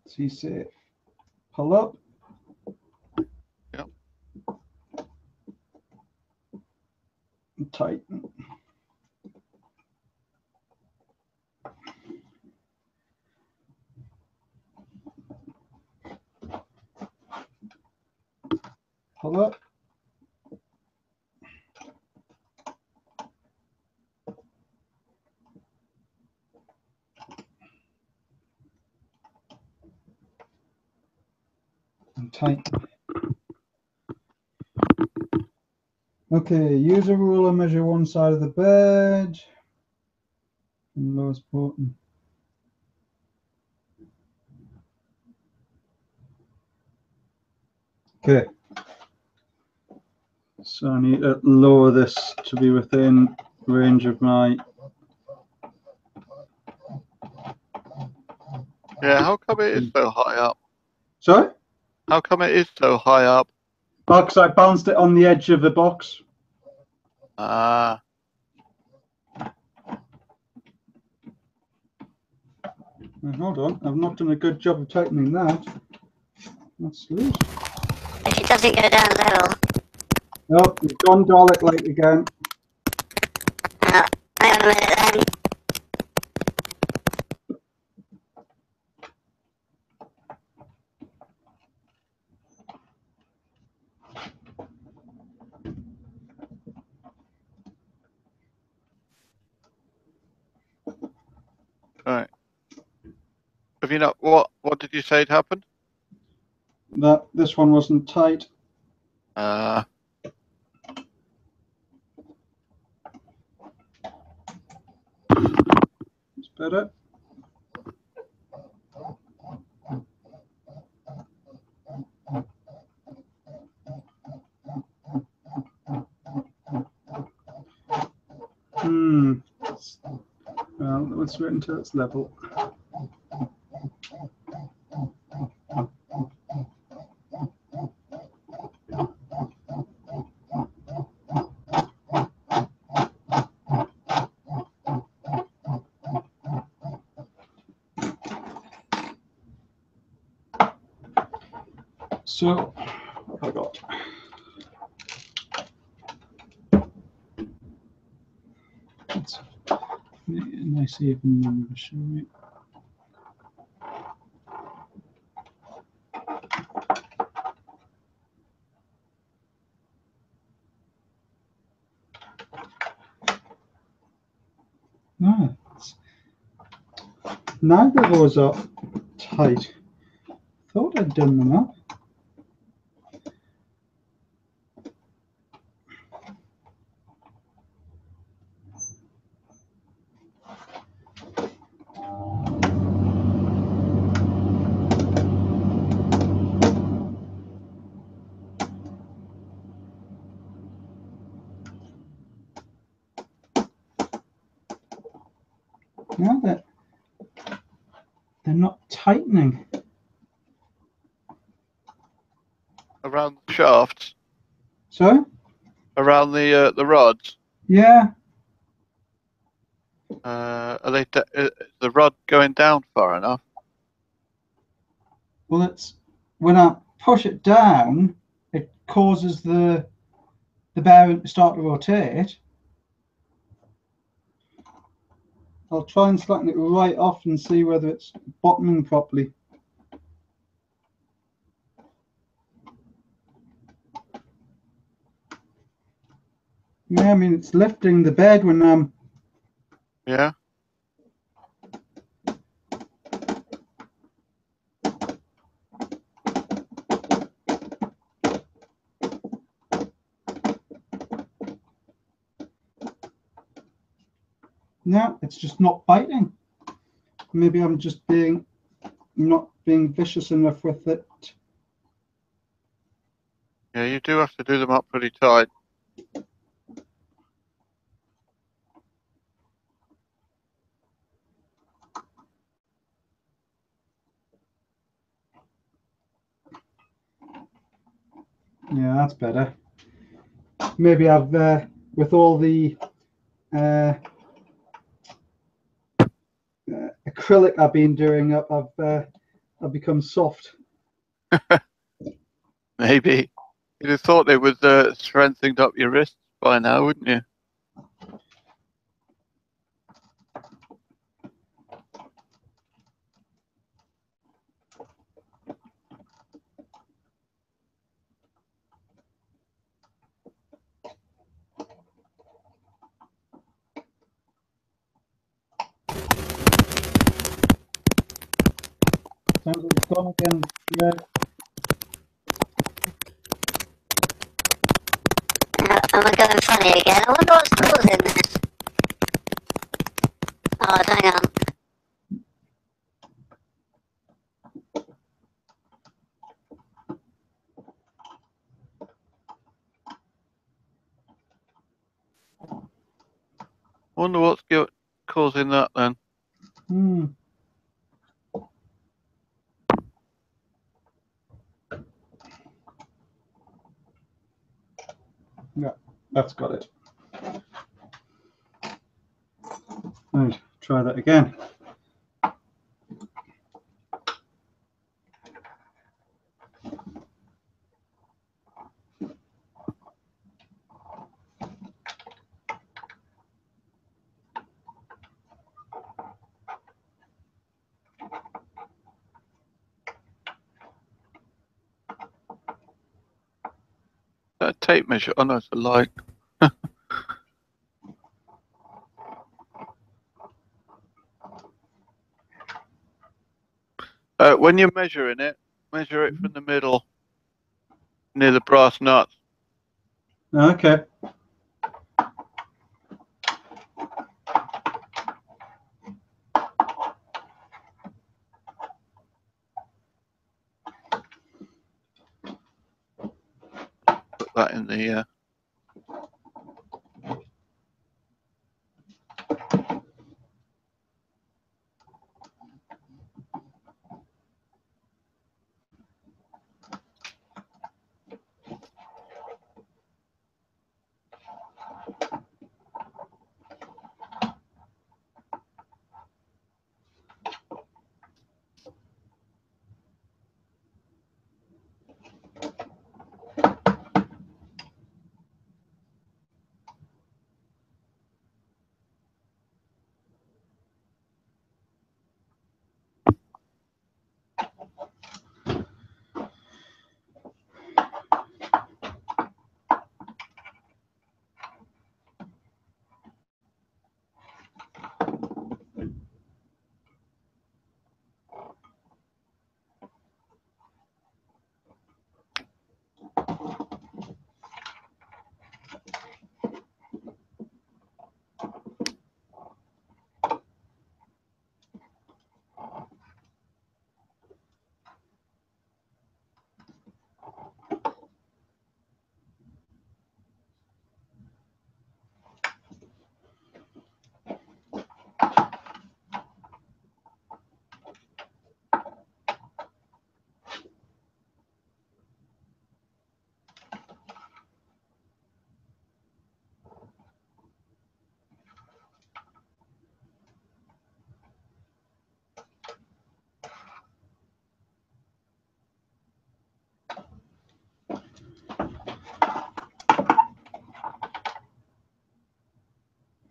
See, say, pull up. Yep. And tighten. Pull up. And tighten. Okay, use a ruler, measure one side of the bed. And lowest button. Okay. So I need to lower this to be within range of my. Yeah. How come it is so high up? Sorry? How come it is so high up? Oh, because I bounced it on the edge of the box. Ah. Hold on, I've not done a good job of tightening that. That's loose. If it doesn't go down level. Oh, you've gone Dalek light again. Hang on a minute then. Right. Have you not? What did you say had happened? That this one wasn't tight. It's better. Well, let's wait until it's level. So, what have I got? It's a nice even number, shall we? No, neither of those are tight. Thought I'd done them up. Now that they're not tightening. Around the shafts. Sorry? Around the rods. Yeah. Are they? Is the rod going down far enough? Well, it's when I push it down, it causes the bearing to start to rotate. I'll try and slacken it right off and see whether it's bottoming properly. Yeah, I mean, it's lifting the bed when I'm... Yeah. No, it's just not biting. Maybe I'm just not being vicious enough with it. Yeah, you do have to do them up pretty tight. Yeah, that's better. Maybe I've, with all the acrylic I've been doing up, I've become soft. Maybe. You'd have thought they would strengthened up your wrists by now, wouldn't you? Sounds like it's gone again. Yeah. Am I going funny again? I wonder what's causing this. Oh, hang on. Wonder what's causing that then. Yeah, that's got it. Right, try that again. That tape measure. Oh no, it's a light. When you're measuring it, measure it from the middle, near the brass nuts. Okay. Put that in the.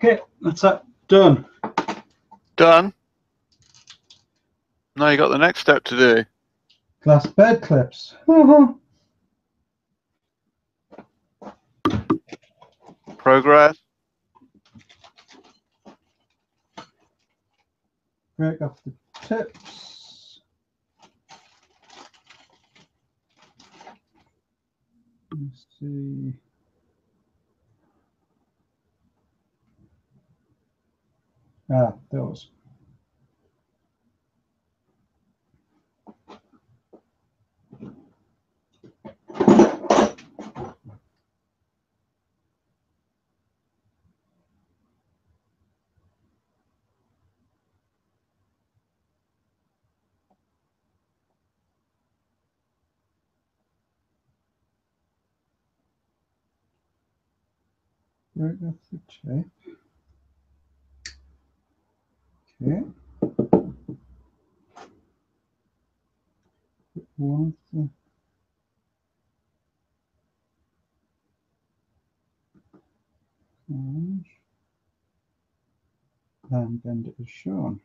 Okay, that's that done. Done. Now you got the next step to do. Glass bed clips. Progress. Break off the tips. Let's see. Those. Break off the tape. Okay. One of the orange. And bend it as shown.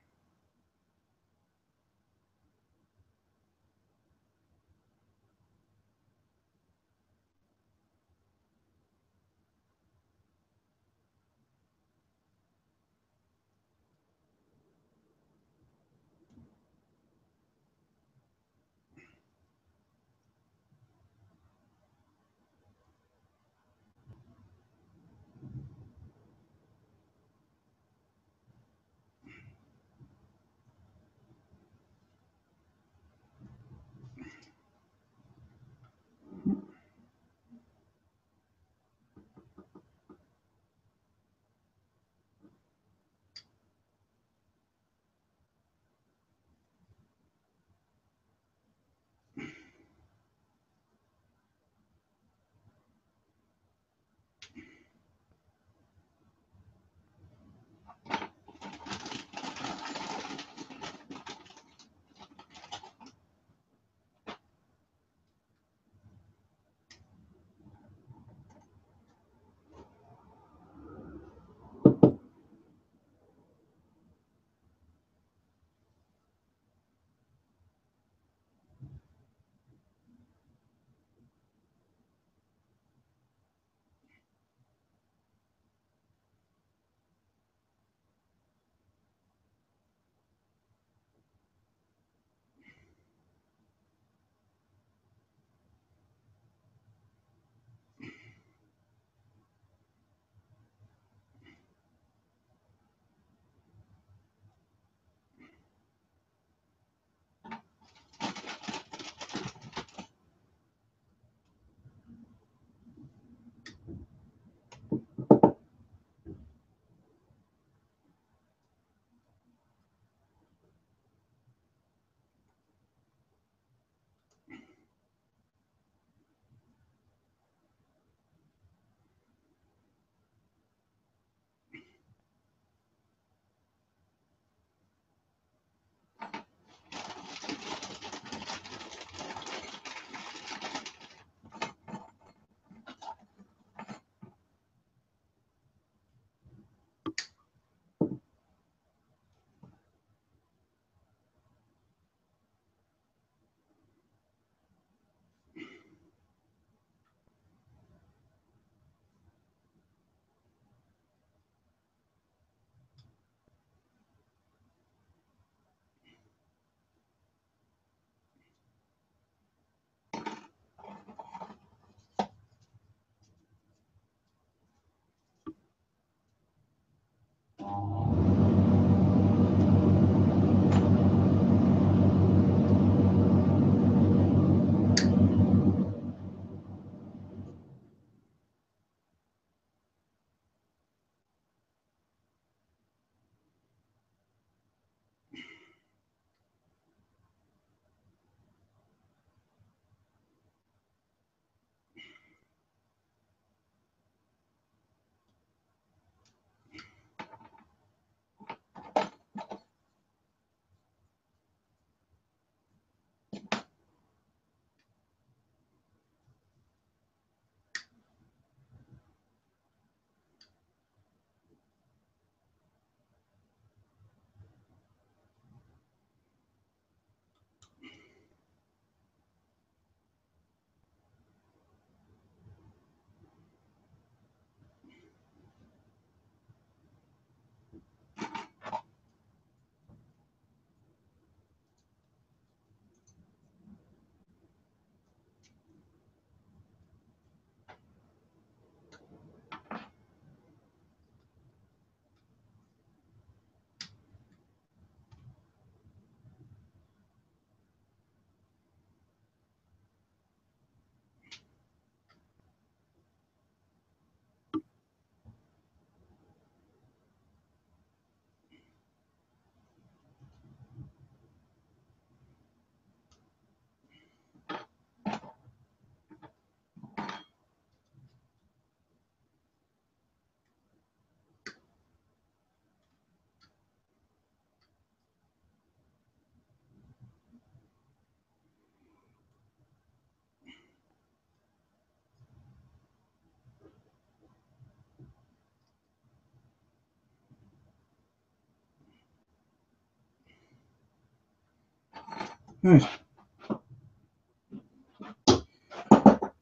Right.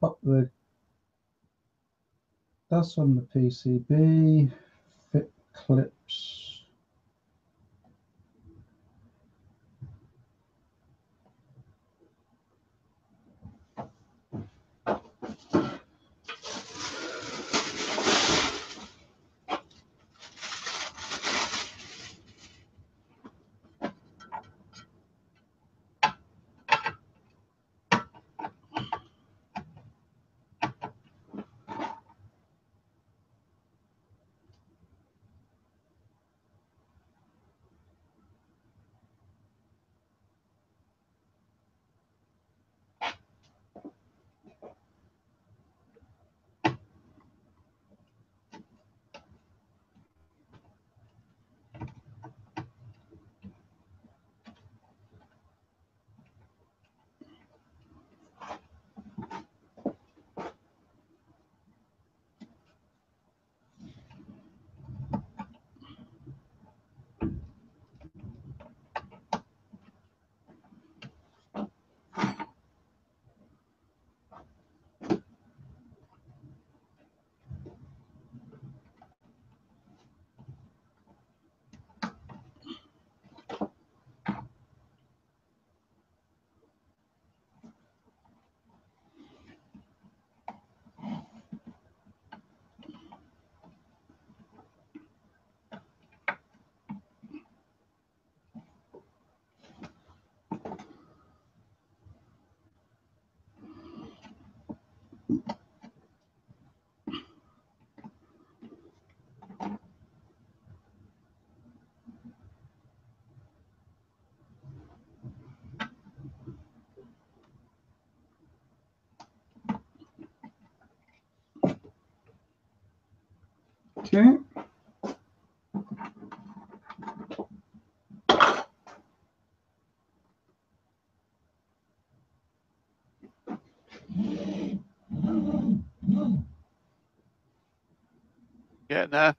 Pop that's on the PCB. Fit clips. Okay. Getting there.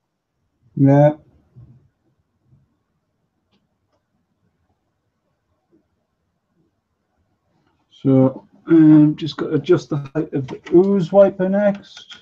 Yeah. So just got to adjust the height of the ooze wiper next.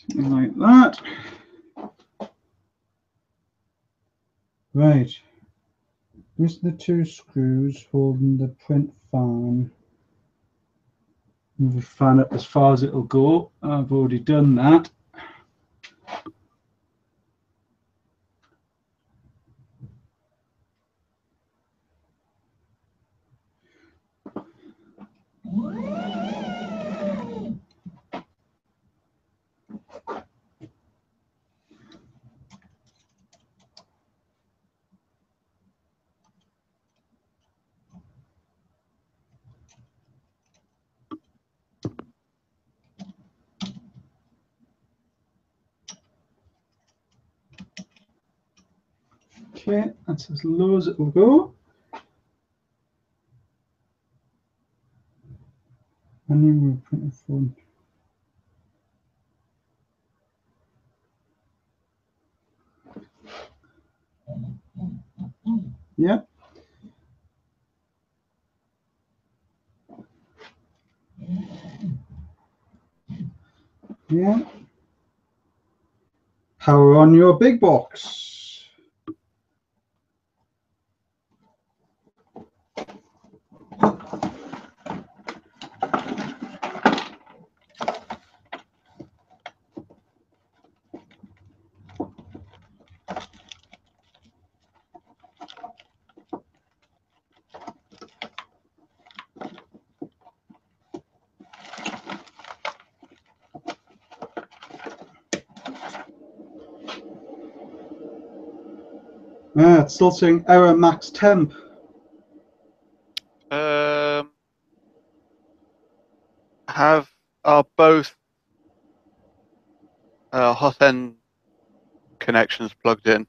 Something like that. Right. These are the two screws holding the print fan. Move the fan up as far as it'll go. I've already done that. Okay, that's as low as it will go. And then we'll print a phone. Yeah. Yeah. Power on your big box. It's still saying error max temp. Are both hot end connections plugged in?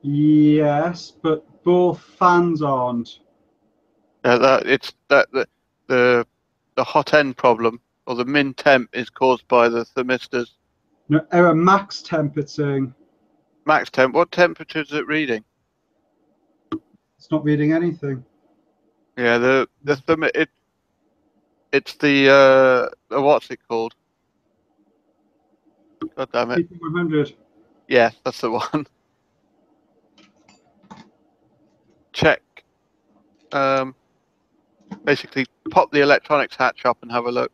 Yes, but both fans aren't. The hot end problem or the min temp is caused by the thermistors. No, error max temp, it's saying. Max temp. What temperature is it reading? It's not reading anything. Yeah, it's the what's it called? God damn it! PT100. Yes, that's the one. Check. Basically, pop the electronics hatch up and have a look.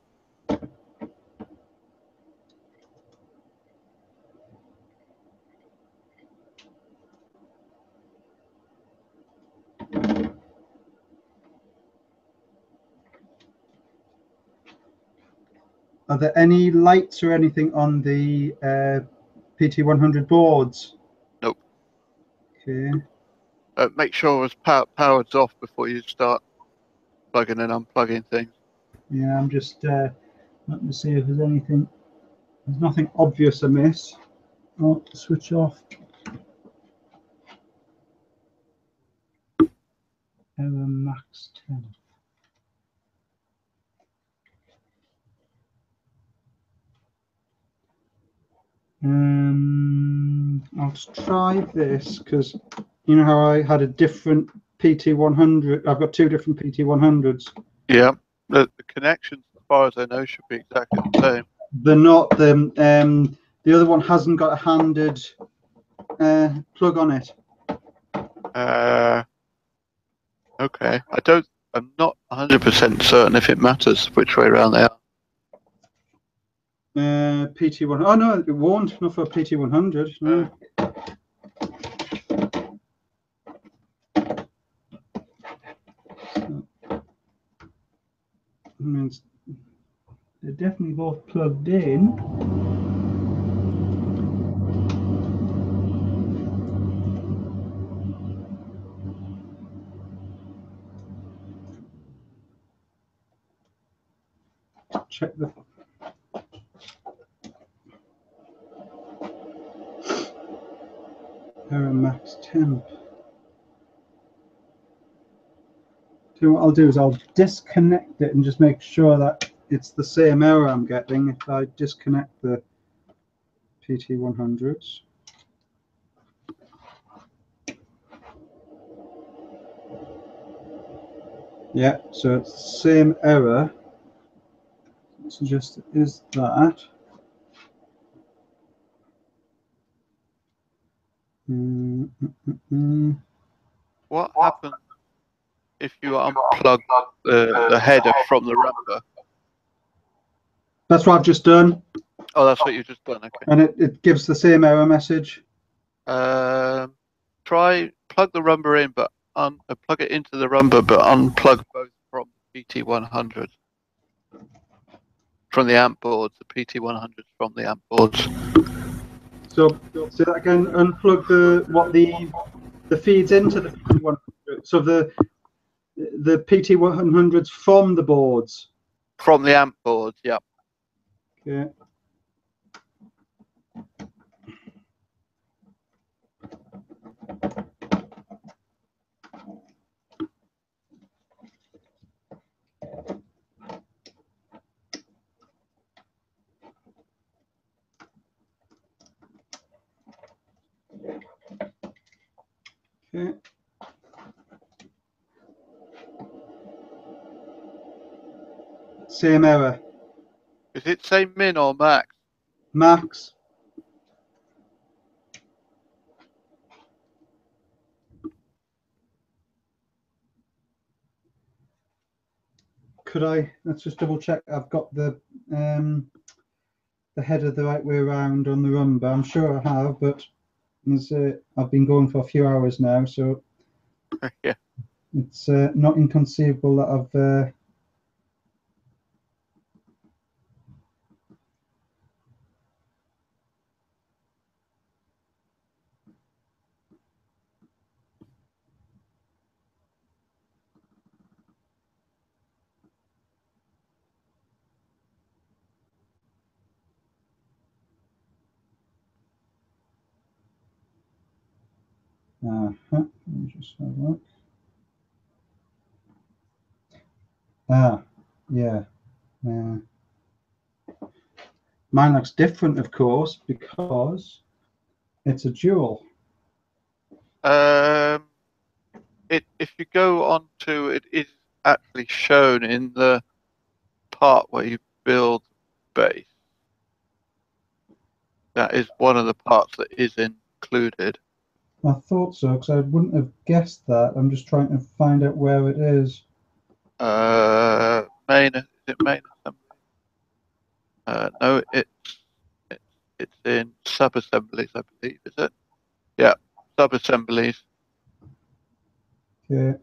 Are there any lights or anything on the PT100 boards? Nope. Okay. Make sure it's powered's off before you start plugging and unplugging things. Yeah, I'm just let me see if there's anything. There's nothing obvious amiss. Oh, switch off. Error max 10. I'll just try this because you know how I had a different PT100. I've got two different PT100s. Yeah, the connections, as far as I know, should be exactly the same. They're not. The other one hasn't got a handed plug on it. Okay. I'm not 100% certain if it matters which way around they are. PT1. Oh no, it won't. Not for PT100. No. I mean, they're definitely both plugged in. Check the. Error max temp. So what I'll do is I'll disconnect it and just make sure that it's the same error I'm getting if I disconnect the PT100s. Yeah, so it's the same error. So just is that. What happens if you unplug the header from the rumber? That's what I've just done. Oh, that's what you've just done. Okay. And it gives the same error message. Try plug the rumber in, but plug it into the rumber, but unplug both from the PT100 from the amp boards. The PT100s from the amp boards. So say that again. Unplug the feeds into the PT100. So the PT100s from the boards. From the amp boards, yeah. Okay. Okay. Same error. Is it say min or max? Max. Could I? Let's just double check. I've got the header the right way around on the rumba. I'm sure I have, but I've been going for a few hours now, so Yeah. it's not inconceivable that I've. Let me just have a look. Ah, yeah. Mine looks different, of course, because it's a dual. If you go on to it, is actually shown in the part where you build base. That is one of the parts that is included. I thought so, because I wouldn't have guessed that. I'm just trying to find out where it is. Main, is it main assembly? No, it's in sub-assemblies, I believe, is it? Yeah, sub-assemblies. Okay.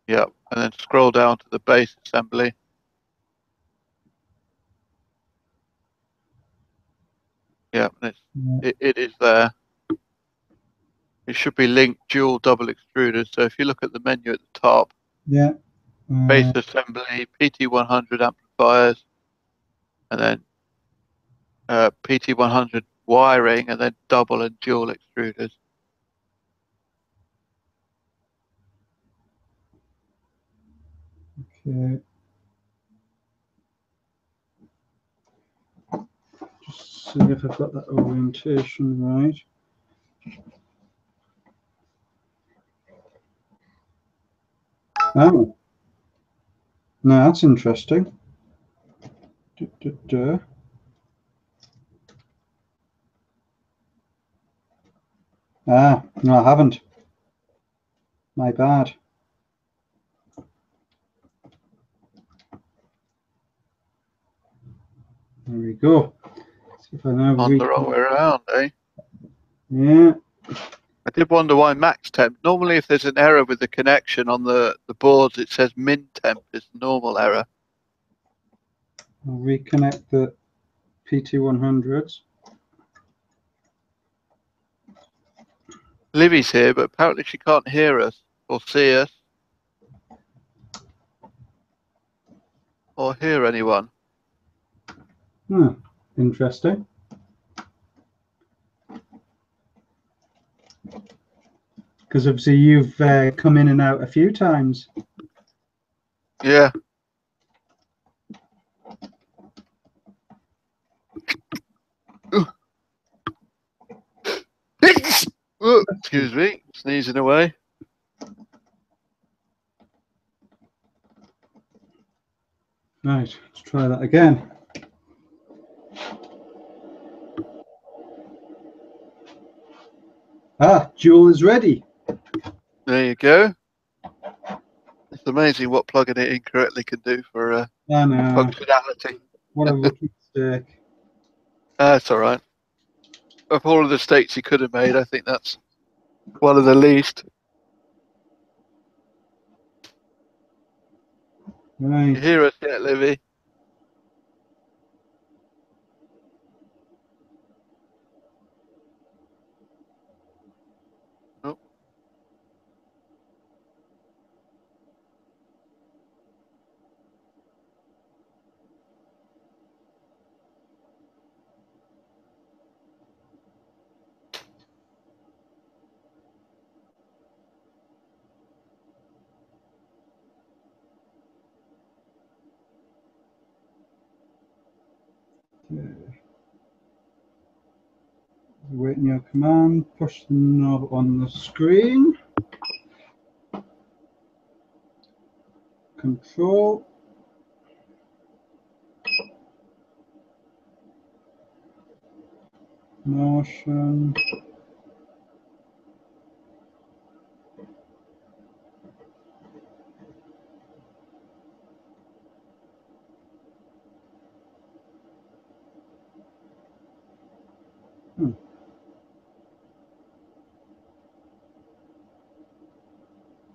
Yeah, and then scroll down to the base assembly. Yeah, and it is there. It should be linked dual double extruders. So if you look at the menu at the top, Yeah. base assembly, PT100 amplifiers, and then PT100 wiring, and then double and dual extruders. Okay. Just see if I've got that orientation right. Oh. No, that's interesting. Ah, no, I haven't. My bad. There we go. See if I now On the wrong way around, eh? Yeah. I did wonder why max temp. Normally, if there's an error with the connection on the boards, it says min temp is the normal error. I'll reconnect the PT100s. Livy's here, but apparently she can't hear us or see us or hear anyone. Interesting. Because obviously you've come in and out a few times. Yeah. Oh, excuse me, sneezing away. Right, let's try that again. Ah, Joule is ready. There you go. It's amazing what plugging it incorrectly can do for functionality. What a rookie mistake. That's all right. Of all of the mistakes you could have made, I think that's one of the least. Right. You hear us yet, Livy? Oh. Waiting your command, push the knob on the screen. Control. Motion.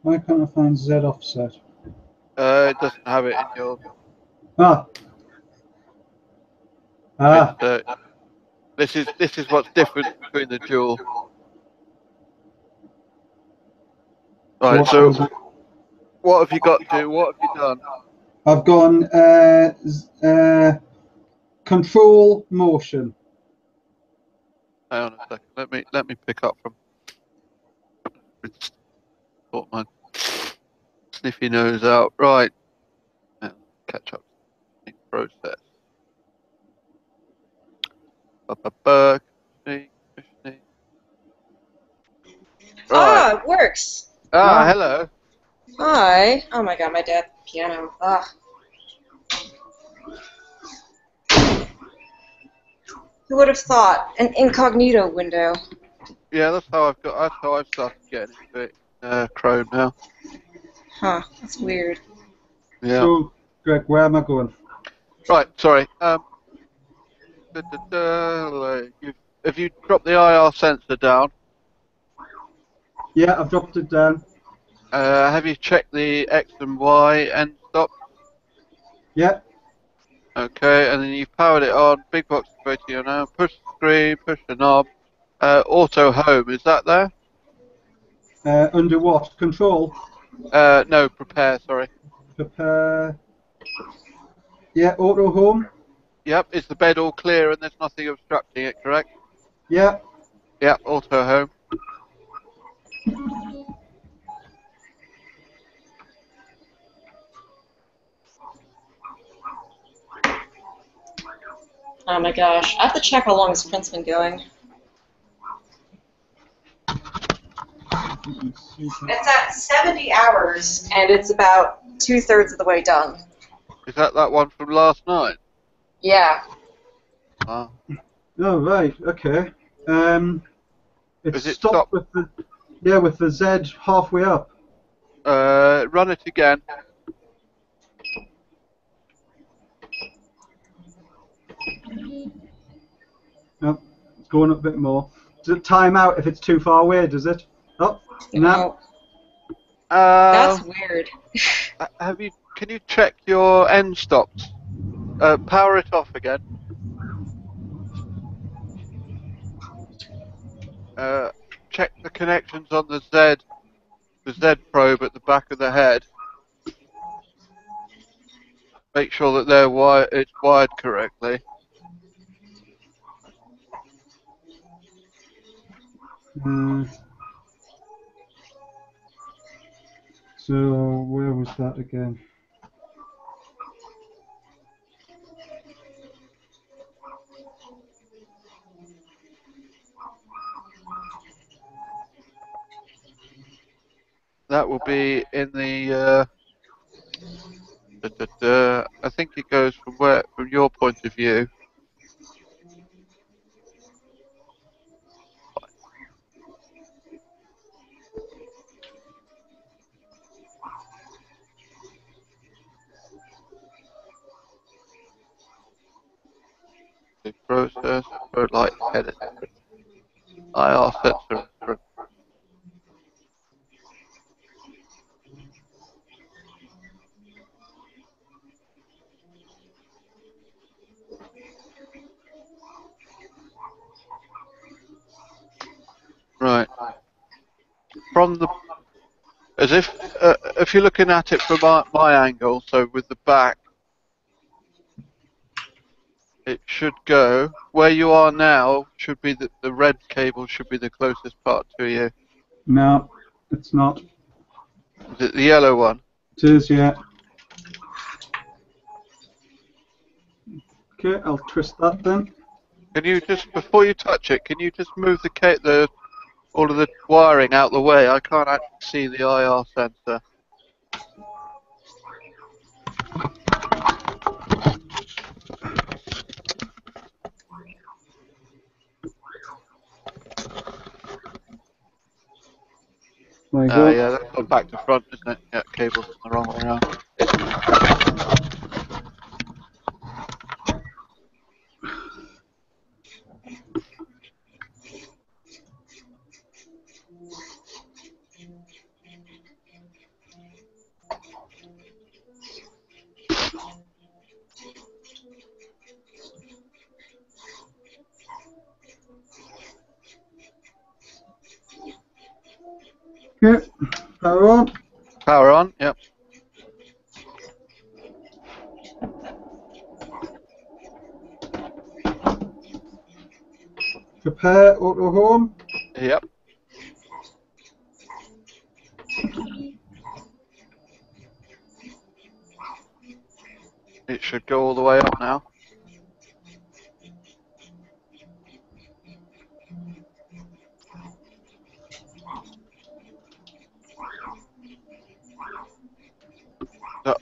Why can't I find Z offset? It doesn't have it in your. This is what's different between the dual. Right. So, what have you got to? What have you done? I've gone control motion. Hang on a second. Let me pick up from. Put my sniffy nose out. Right. Catch up. Process. Commissioning. Right. Ah, it works. Hello. Hi. Oh my god, my dad's piano. Ah. Who would have thought? An incognito window. Yeah, that's how I've started getting into it. Chrome now. Huh, that's weird. Yeah. So, Greg, where am I going? Right, sorry. Have you dropped the IR sensor down? Yeah, I've dropped it down. Have you checked the X and Y end stop? Yeah, Okay, and then you've powered it on. Big box is waiting on now. Push the screen, push the knob. Auto home, is that there? under what? Control? No, prepare, sorry. Prepare. Yeah, auto home? Yep, is the bed all clear and there's nothing obstructing it, correct? Yeah. Yep, auto home. Oh my gosh. I have to check how long this print's been going. It's at 70 hours, and it's about 2/3 of the way done. Is that one from last night? Yeah. Ah. Oh, right, okay. It's Is it stopped with the Z halfway up. Run it again. Nope, it's going up a bit more. Does it time out if it's too far away, does it? Oh, no. That's weird. Can you check your end stops? Power it off again. Check the connections on the Z probe at the back of the head. Make sure that it's wired correctly. So where was that again? That will be in the. I think it goes from your point of view. The process for light headed IR sensor. Right. As if you're looking at it from my angle, so with the back, it should go where you are now. Should be the red cable should be the closest part to you. No, it's not. Is it the yellow one? It is, yeah. Okay, I'll twist that then. Can you just, before you touch it, can you just move all of the wiring out the way? I can't actually see the IR sensor. Yeah, that's gone back to front, isn't it? Yeah, cable's the wrong way around. Okay, power on. Power on, yep. Prepare auto home. Yep. It should go all the way up now.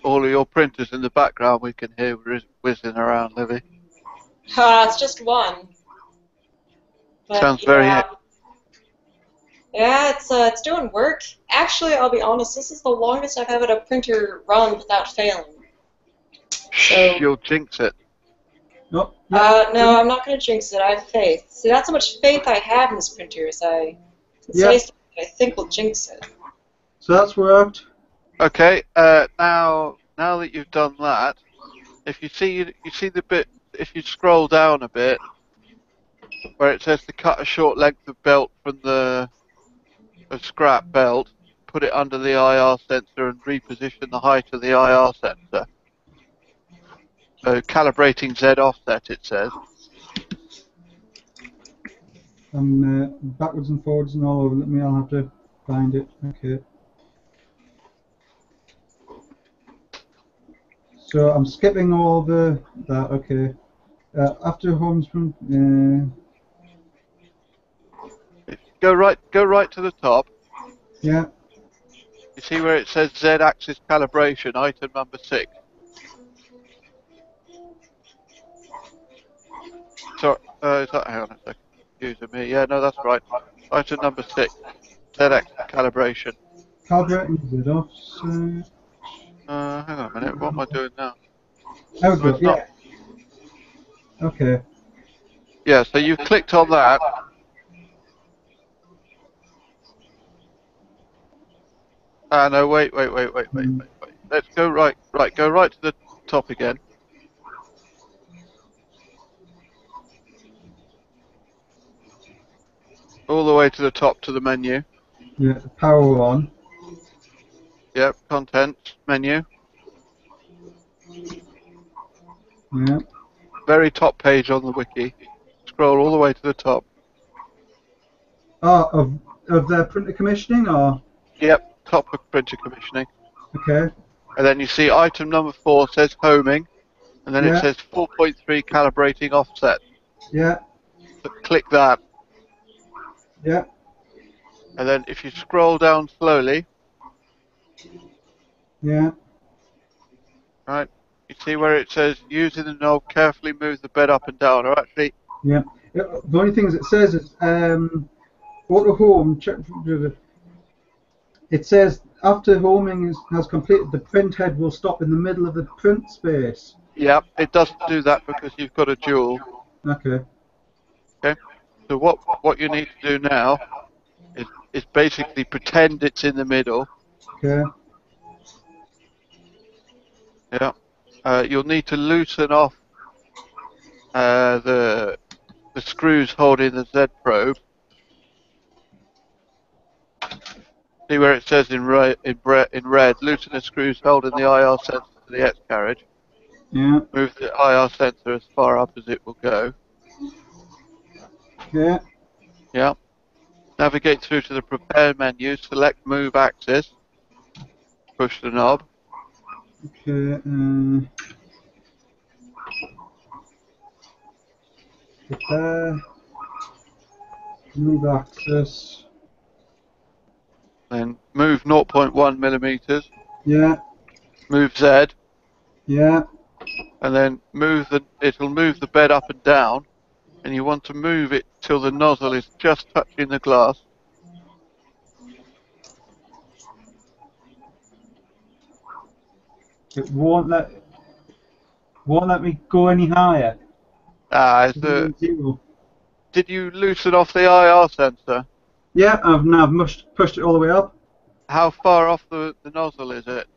All of your printers in the background we can hear whizzing around, Livy. It's just one. But, Sounds very... Yeah, it's doing work. Actually, I'll be honest, this is the longest I've had a printer run without failing. So, You'll jinx it. No. no, I'm not going to jinx it. I have faith. See, that's how much faith I have in this printer, is I say something that I think will jinx it. So that's worked. Okay, now that you've done that, if you see the bit, if you scroll down a bit, where it says to cut a short length of belt from a scrap belt, put it under the IR sensor and reposition the height of the IR sensor. So calibrating Z offset, it says. I'm backwards and forwards and all over. I'll have to find it. Okay. So I'm skipping all that. Okay. After home's from. Go right to the top. Yeah. You see where it says Z-axis calibration, item number 6. So, hang on a second. Excuse me. Yeah, no, that's right. Item number 6. Z-axis calibration. Calibrating Z offset. Hang on a minute. What am I doing now? There we go. Yeah. Okay. Yeah. So you've clicked on that. No, wait. Let's go right. Go right to the top again. All the way to the top to the menu. Yeah. Power on. Yep. Content menu. Yeah. Very top page on the wiki. Scroll all the way to the top. Oh, of the printer commissioning, or? Yep. Top of printer commissioning. Okay. And then you see item number 4 says homing, and then it says 4.3 calibrating offset. Yeah. So click that. Yeah. And then if you scroll down slowly, Yeah. right, you see where it says using the knob carefully move the bed up and down, or actually... Yeah. The only thing it says is auto home. It says after homing has completed, the print head will stop in the middle of the print space. Yep, it doesn't do that because you've got a dual. Okay. Okay. So what you need to do now is basically pretend it's in the middle. Okay. Yeah. You'll need to loosen off the screws holding the Z probe. See where it says in red, loosen the screws holding the IR sensor to the X carriage. Yeah. Move the IR sensor as far up as it will go. Yeah. Yeah. Navigate through to the prepare menu, select move axis, push the knob. Okay. Prepare. Move axis. Then move 0.1 millimeters. Yeah. Move Z. Yeah. And then it'll move the bed up and down, and you want to move it till the nozzle is just touching the glass. It won't let me go any higher. Zero. Did you loosen off the IR sensor? Yeah, I've now pushed it all the way up. How far off the nozzle is it?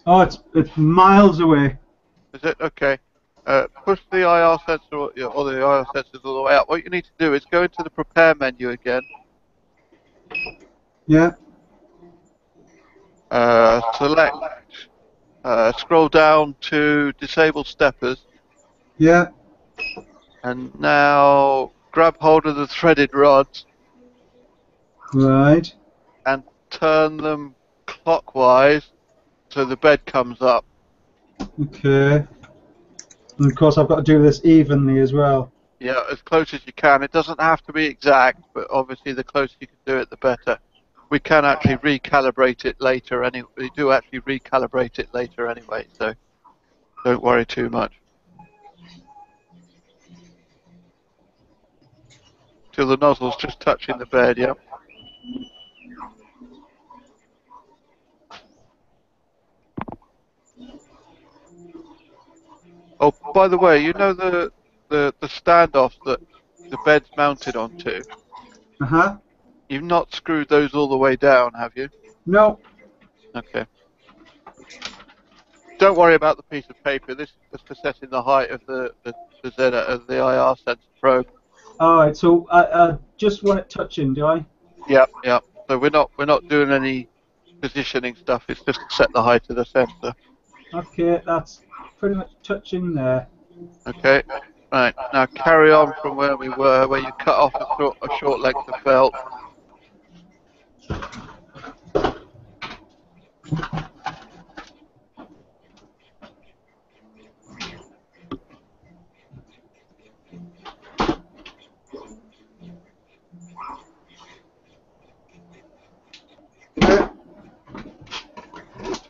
Oh, it's miles away. Is it? Okay. Push the IR sensor or the IR sensors all the way up. What you need to do is go into the prepare menu again. Yeah. Select. Scroll down to disable steppers. Yeah. And now grab hold of the threaded rods Right. and turn them clockwise so the bed comes up. Okay. And of course, I've got to do this evenly as well. Yeah, as close as you can. It doesn't have to be exact, but obviously the closer you can do it, the better. We can actually recalibrate it later. We do actually recalibrate it later anyway, so don't worry too much. Till the nozzle's just touching the bed, yeah. Oh, by the way, you know the standoffs that the bed's mounted onto? Uh-huh. You've not screwed those all the way down, have you? No. Okay. Don't worry about the piece of paper. This is just for setting the height of the IR sensor probe. All right. So I just want it touching, do I? Yep, yep. So we're not doing any positioning stuff. It's just to set the height of the sensor. Okay, that's pretty much touching there. Okay. Right. Now carry on from where we were, where you cut off a short length of felt. Okay.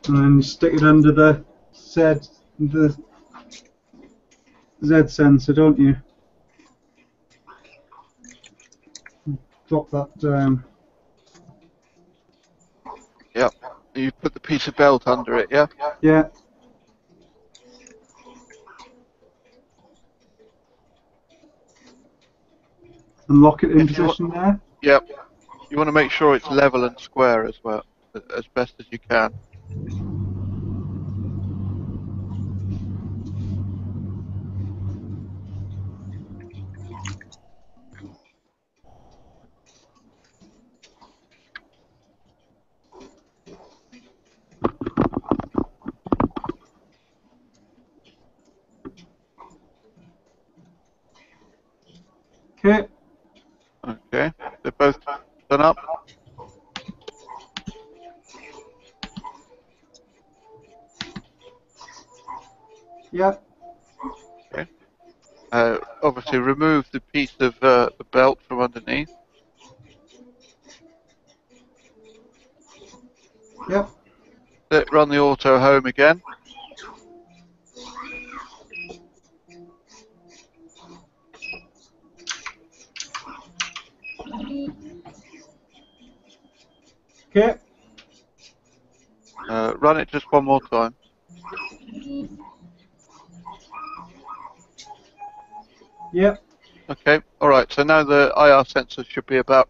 And then you stick it under the Z sensor, don't you? Drop that down. Yep. You put the piece of belt under it, yeah? Yeah. And lock it in position there. Yep. You want to make sure it's level and square as well, as best as you can. Okay. Okay. They're both done up. Yeah. Okay. Obviously, remove the piece of the belt from underneath. Yep. Run the auto home again. Okay. Run it just one more time. Yep. Okay. All right. So now the IR sensor should be about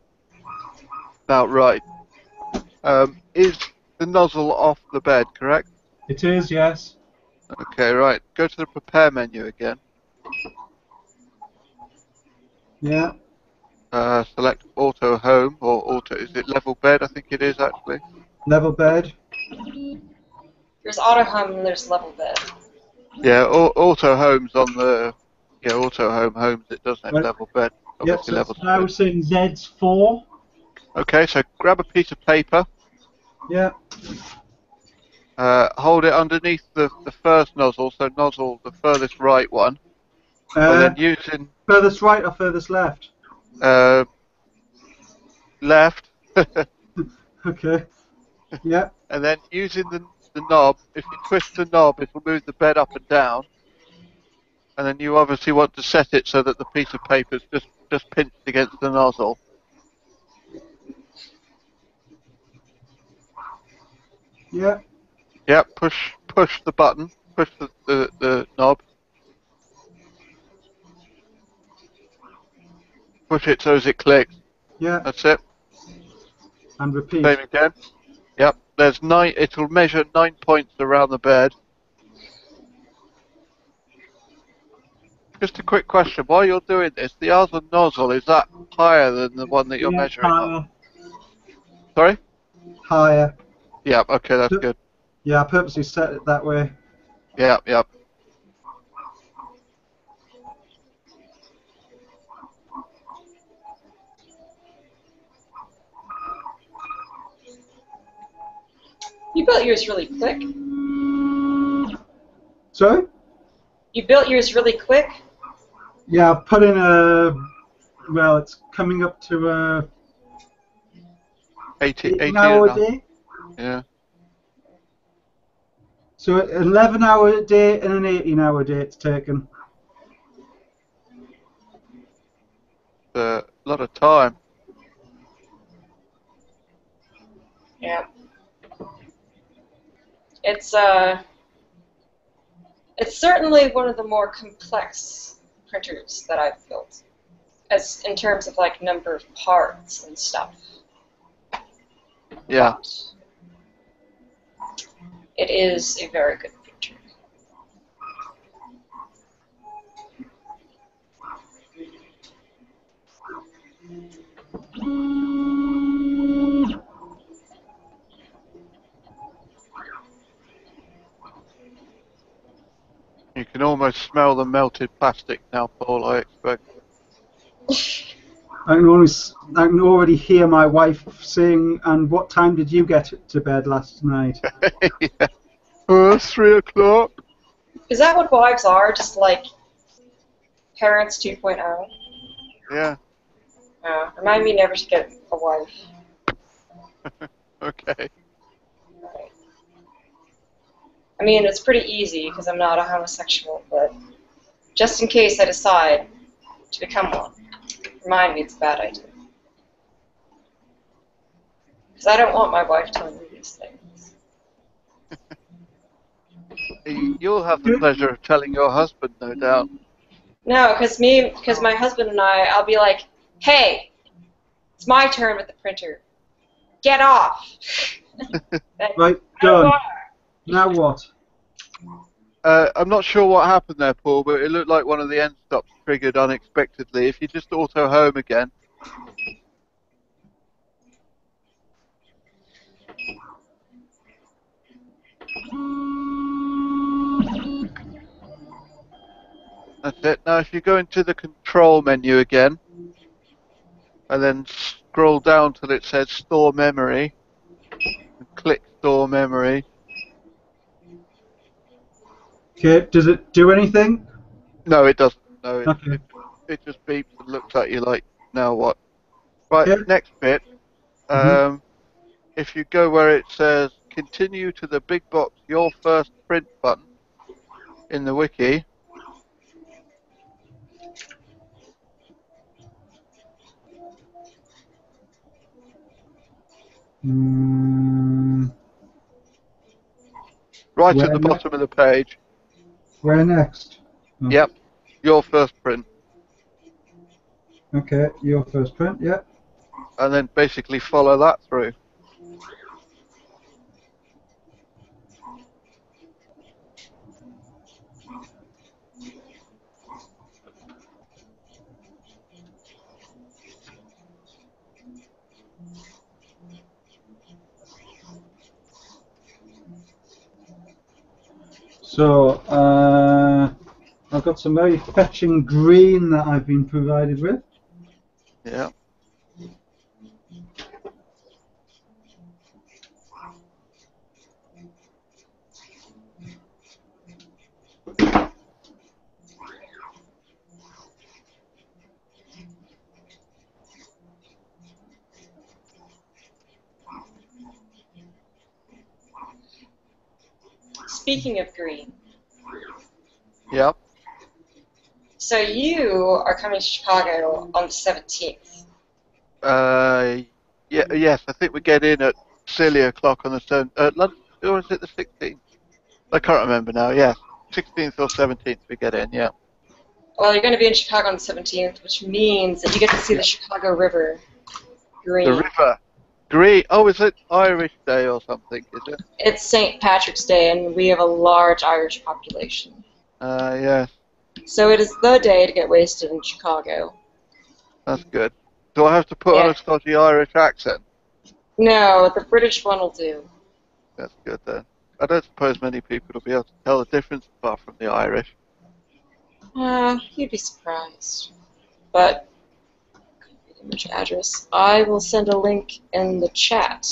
right. Is the nozzle off the bed, correct? It is, yes. Okay. Right. Go to the prepare menu again. Yeah. Select auto home or auto. Is it level bed? I think it is actually. Level bed. There's auto home and there's level bed. Yeah. Auto home's on the. Yeah. Auto home homes. It doesn't have Right. level bed. Yep. Obviously So level it's now bed. saying Z's 4. Okay. So grab a piece of paper. Yeah. Hold it underneath the first nozzle. So nozzle the furthest right one. And then using Furthest right or furthest left? left. Okay. Yeah. And then using the knob, if you twist the knob, it will move the bed up and down. And then you obviously want to set it so that the piece of paper is just pinched against the nozzle. Yeah. Yep, push the button, push the knob. Push it so as it clicks. Yeah. That's it. And repeat. Same again. Yep. There's 9. It'll measure 9 points around the bed. Just a quick question. While you're doing this, the other nozzle, is that higher than the one that you're measuring on? Sorry? Higher. Yeah. Okay, that's good. Yeah, I purposely set it that way. Yeah. You built yours really quick. Sorry? You built yours really quick. Yeah, I've put in a. Well, it's coming up to a 80 18 hour enough. day. Yeah. So an 11-hour day and an 18-hour day it's taken. A lot of time. Yeah. It's certainly one of the more complex printers that I've built, as in terms of like number of parts and stuff. Yeah. But it is a very good printer. You can almost smell the melted plastic now, Paul, I expect. I can already hear my wife saying, "And what time did you get to bed last night?" Yeah. 3 o'clock. Is that what wives are? Just like parents 2.0? Yeah. Remind me never to get a wife. Okay. Right. I mean, it's pretty easy because I'm not a homosexual, but just in case I decide to become one, remind me it's a bad idea. Because I don't want my wife telling me these things. You'll have the pleasure of telling your husband, no doubt. No, because my husband and I'll be like, hey, it's my turn with the printer. Get off. Right, done. Now what? I'm not sure what happened there, Paul, but it looked like one of the end stops triggered unexpectedly. If you just auto home again. That's it. Now if you go into the control menu again, and then scroll down till it says store memory, and click store memory. Okay, does it do anything? No, it doesn't. No, Okay. it just beeps and looks at you like, now what? Right, Yeah. next bit. If you go where it says continue to the big box your first print button in the wiki. Right at the bottom of the page. Where next? Oh. Yep. Your first print. Okay, your first print, yeah. And then basically follow that through. So, I've got some very fetching green that I've been provided with. Yeah. Speaking of green. Yep. So you are coming to Chicago on the 17th. Yes, I think we get in at silly o'clock on the 7th. Or is it the 16th? I can't remember now. Yes, 16th or 17th we get in. Yeah. Well, you're going to be in Chicago on the 17th, which means that you get to see the Chicago River green. The river. Green. Oh, is it Irish Day or something? Is it? It's St. Patrick's Day, and we have a large Irish population. Yes. So it is the day to get wasted in Chicago. That's good. Do I have to put on a Scotty Irish accent? No, the British one will do. That's good then. I don't suppose many people will be able to tell the difference apart from the Irish. You'd be surprised. But, image address. I will send a link in the chat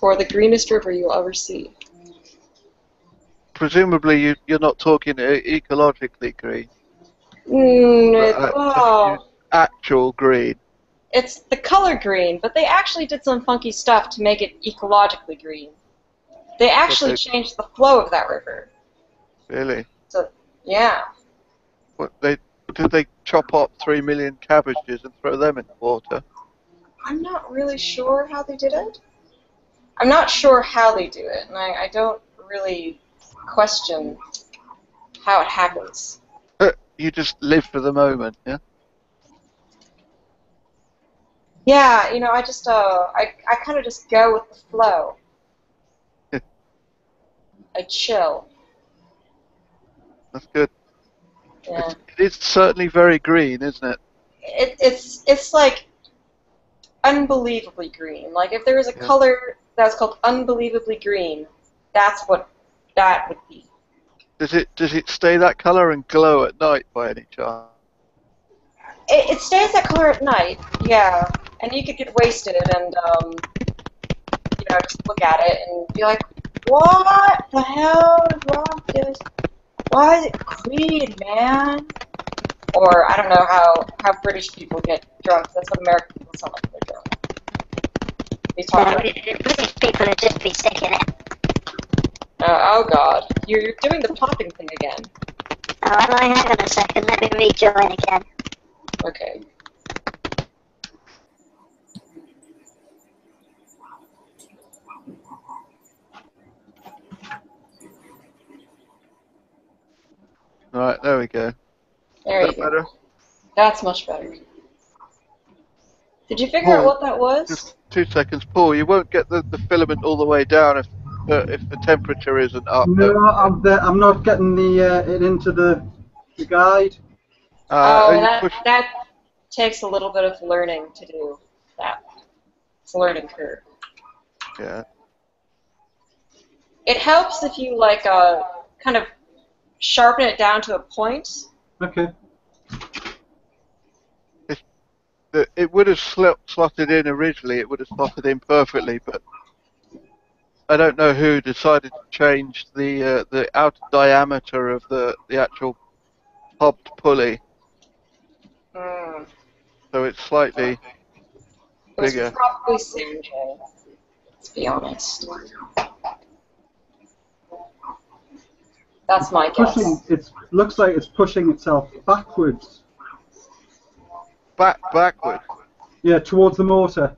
for the greenest river you'll ever see. Presumably you're not talking ecologically green. Well, Actual green. it's the color green, but they actually did some funky stuff to make it ecologically green. They actually changed the flow of that river. Really? So, yeah. Did they chop up 3 million cabbages and throw them in the water? I'm not really sure how they did it. I'm not sure how they do it, and I don't really question how it happens. You just live for the moment, yeah? Yeah, you know, I just, I kind of just go with the flow. I chill. That's good. Yeah. It is certainly very green, isn't it? It's like unbelievably green. Like if there was a color that's called unbelievably green, that's what that would be. Does it stay that color and glow at night by any chance? It stays that color at night, yeah. And you could get wasted and you know, just look at it and be like, what the hell is wrong with this? Why is it green, man? Or I don't know how British people get drunk. That's what American people sound like they're drunk. They talk No, about British people would just be sick in it. oh god, you're doing the popping thing again. Oh, hang on a second, let me rejoin again. Okay. Alright, there we go. There Is you that go. better? That's much better. Did you figure out what that was? Just 2 seconds, Paul. You won't get the filament all the way down if the temperature isn't up. No, I'm not getting it into the guide. That takes a little bit of learning to do that. It's a learning curve. Yeah. It helps if you like kind of sharpen it down to a point. Okay. It would have slotted in originally. It would have slotted in perfectly, but I don't know who decided to change the outer diameter of the actual hobbed pulley, so it's slightly bigger. It's probably Sanjay. Let's be honest. That's my guess. It looks like it's pushing itself backwards. Backward. Yeah, towards the motor.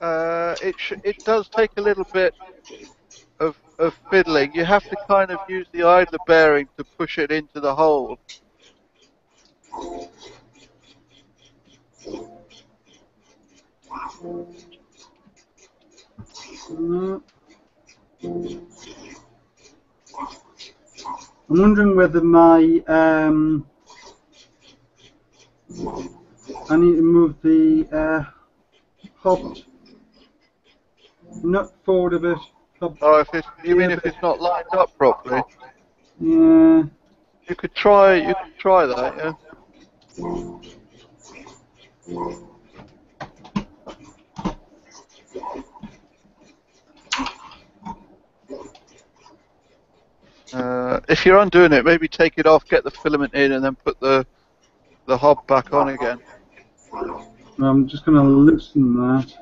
It does take a little bit of fiddling. You have to kind of use the idler bearing to push it into the hole. I'm wondering whether my I need to move the hobbed nut forward a bit. Oh, if it's not lined up properly? Yeah. You could try that, yeah. If you're undoing it, maybe take it off, get the filament in, and then put the hob back on again. I'm just going to loosen that.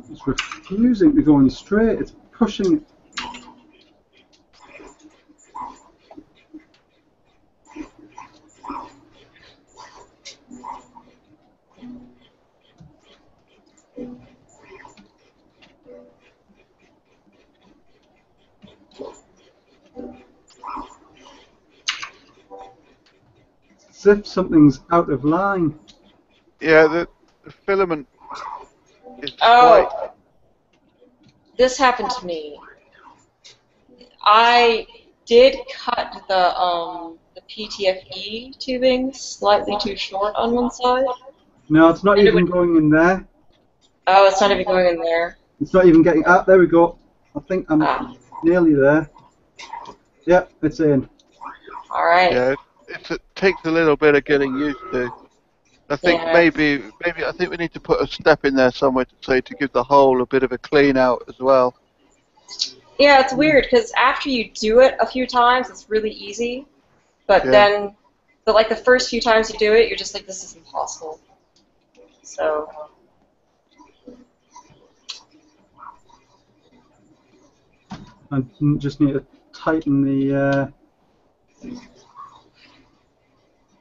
It's refusing to go in straight. It's pushing. As if something's out of line. Yeah, the filament is Oh, this happened to me. I did cut the PTFE tubing slightly too short on one side. No, it's not And it even would- going in there. Oh, it's not even going in there. It's not even getting out. There we go. I think I'm Ah, nearly there. Yep, it's in. all right. Yeah, it takes a little bit of getting used to. I think Yeah. maybe I think we need to put a step in there somewhere to say to give the hole a bit of a clean out as well. Yeah, it's weird because after you do it a few times, it's really easy. But Yeah. then, like the first few times you do it, you're just like, this is impossible. So, I just need to tighten the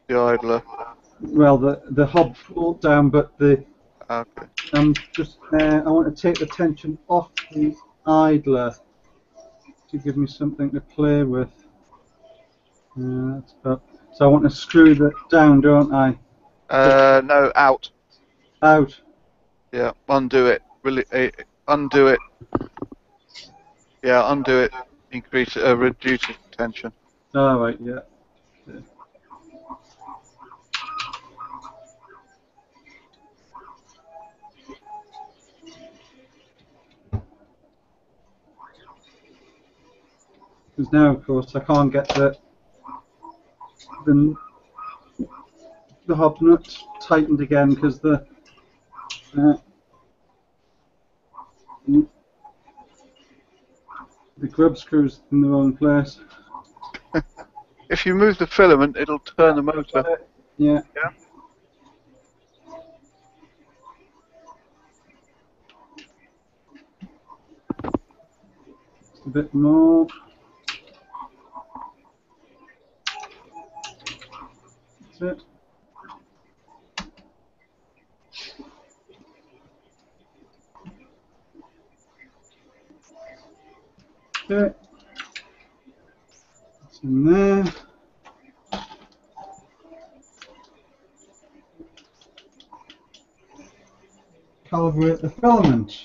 The idler. well, the hob bolt down, but the Okay. just I want to take the tension off the idler to give me something to play with. That's about, so I want to screw that down, don't I? No, out. Out. Yeah, undo it. Really, undo it. Yeah, undo it. Increase, reduces the tension. All right. Yeah. Because now, of course, I can't get the hob nut tightened again because the grub screw's in the wrong place. If you move the filament, it'll turn the motor. Yeah. Yeah. Just a bit more. That's it. Okay. It's in there. Calibrate the filament.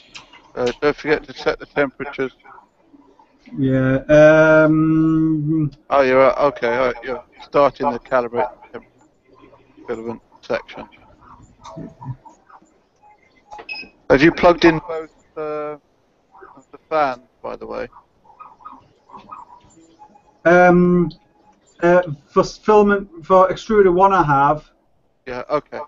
Don't forget to set the temperatures. Yeah. Oh, you're right. Okay. All right, you're starting the calibrate filament section. Have you plugged in both the fans, by the way? For filament for extruder 1 I have. Yeah. Okay.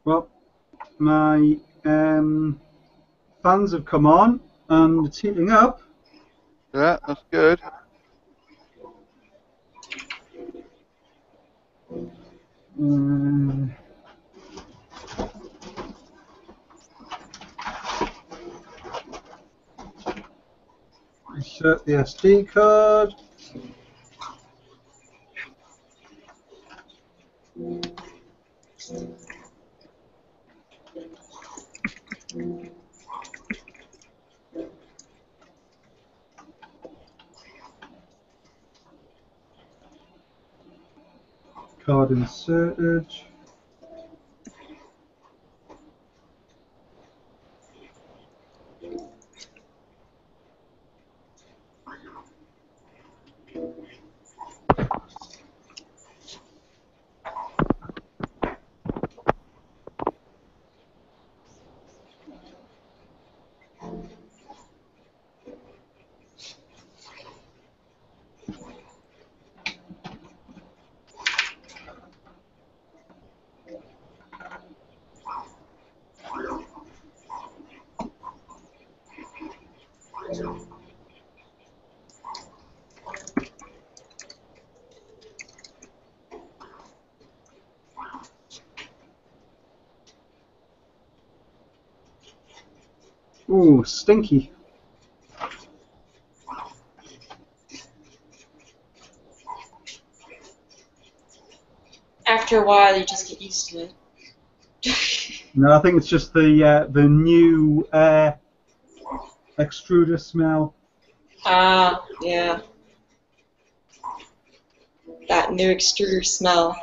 Well, my fans have come on and it's heating up. Yeah, that's good. Insert the SD card. Card inserted. Ooh, stinky. After a while, you just get used to it. No, I think it's just the new extruder smell. Ah, yeah. That new extruder smell.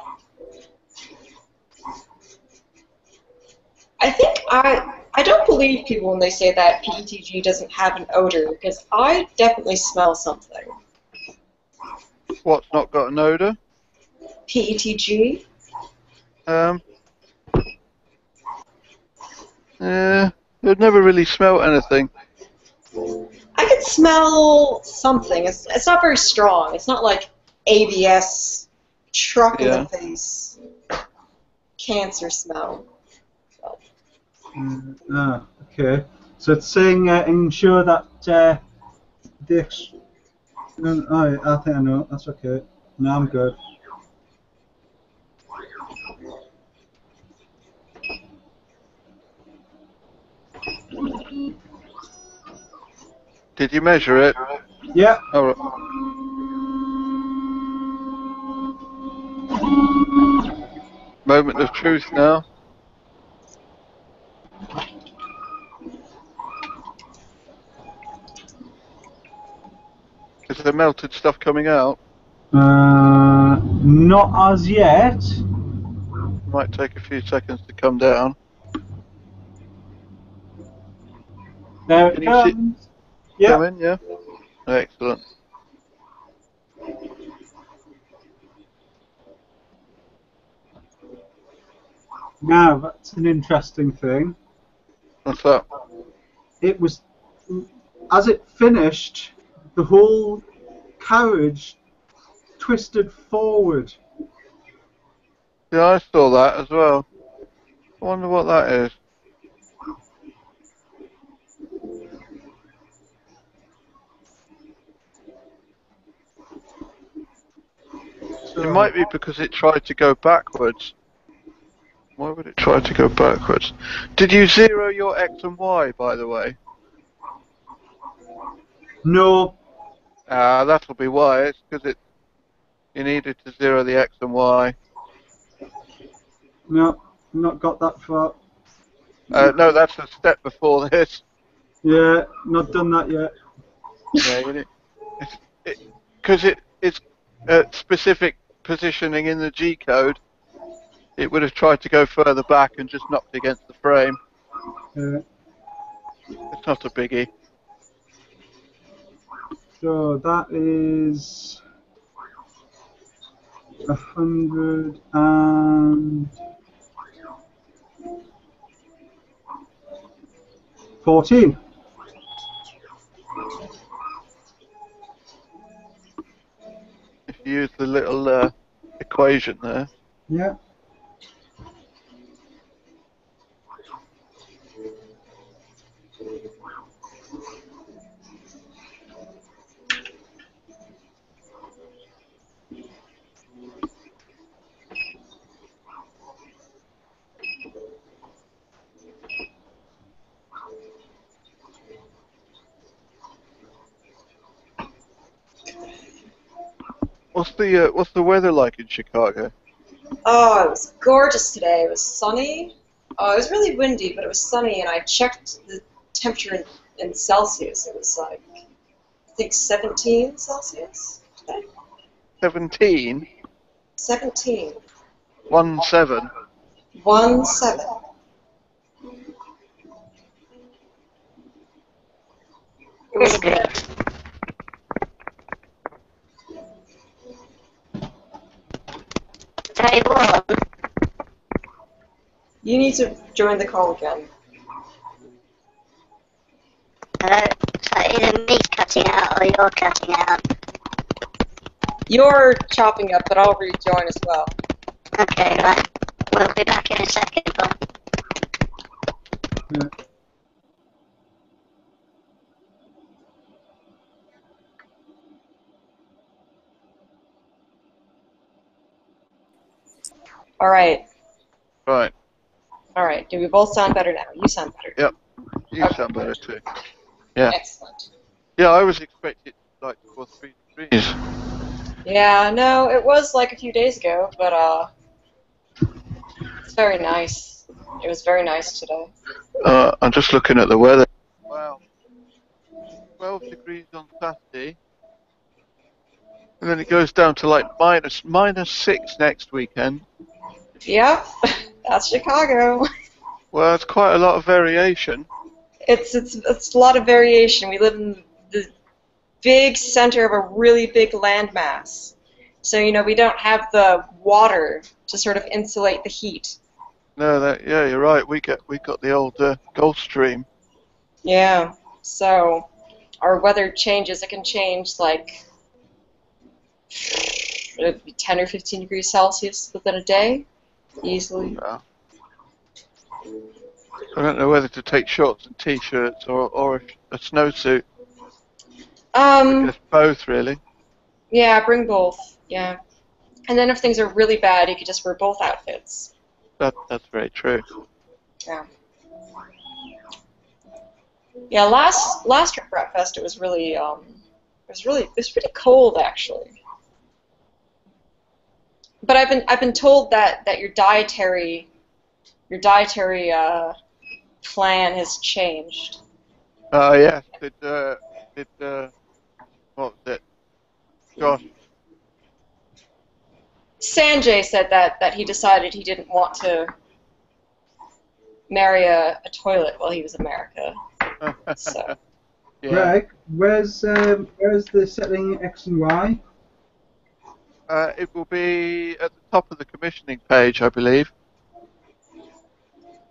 I don't believe people when they say that PETG doesn't have an odor, because I definitely smell something. What's not got an odor? PETG? I've never really smelled anything. I can smell something. It's not very strong. It's not like ABS, truck in the face, cancer smell. Okay. So it's saying ensure that the I think I know. That's okay. No, I'm good. Did you measure it? Yeah. All right. Moment of truth now. Is there melted stuff coming out? Not as yet. Might take a few seconds to come down. There it Can you see? comes. Yeah. Come in, yeah. Excellent. Now that's an interesting thing. What's that? It was as it finished, the whole carriage twisted forward. Yeah, I saw that as well. I wonder what that is. So, It might be because it tried to go backwards. Why would it try to go backwards? Did you zero your X and Y, by the way? no. That'll be why. It's because you needed to zero the X and Y. No, not got that far. No, that's a step before this. Yeah, not done that yet. Yeah, you need, because it's specific positioning in the G code. It would have tried to go further back and just knocked against the frame. It's not a biggie. So that is 114. If you use the little equation there. Yeah. What's the weather like in Chicago? Oh, it was gorgeous today. It was sunny. Oh, it was really windy, but it was sunny, and I checked the temperature in Celsius. It was like, I think 17 Celsius today. 17? 17. 17. 17. It was good. Very warm. You need to join the call again. Hello? So either me cutting out or you're cutting out. You're chopping up, but I'll rejoin as well. Okay, right. We'll be back in a second. Yeah. All right. Right. All right. Do we both sound better now? You sound better. Yep. You sound better too. Yeah. Excellent. Yeah, I was expecting like 2 or 3 degrees. Yeah, no, it was like a few days ago, but it's very nice. It was very nice today. I'm just looking at the weather. Wow. 12 degrees on Saturday. And then it goes down to like -6 next weekend. Yep, that's Chicago. Well, it's quite a lot of variation. It's a lot of variation. We live in the big center of a really big landmass. So, we don't have the water to sort of insulate the heat. No, yeah, you're right. We got the old Gulf Stream. Yeah. So, our weather changes. It can change like it'd be 10 or 15 degrees Celsius within a day, easily. Wow. I don't know whether to take shorts and t-shirts or a snowsuit. I guess both, really. Yeah, bring both. Yeah. And then if things are really bad, you could just wear both outfits. That's very true. Yeah. Yeah, last trip for Fest, it was really it was pretty cold actually. But I've been told that your dietary plan has changed. Yes. What was it? Gosh. Sanjay said that he decided he didn't want to marry a toilet while he was in America. So. Yeah. Greg, where's the setting X and Y? It will be at the top of the commissioning page, I believe.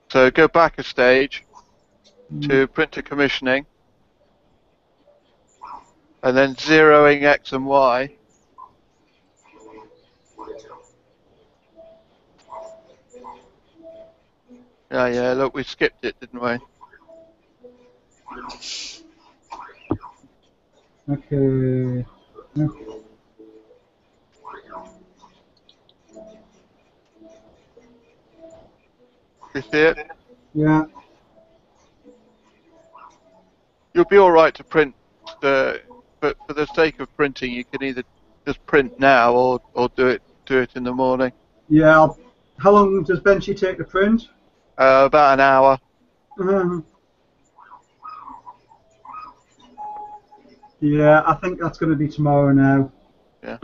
So go back a stage to printer commissioning, and then zeroing X and Y. Yeah, look, we skipped it, didn't we? Okay. You see it? Yeah. You'll be all right to print, but for the sake of printing, you can either just print now or do it in the morning. Yeah. How long does Benchy take to print? About an hour. Yeah, I think that's going to be tomorrow now. Yeah.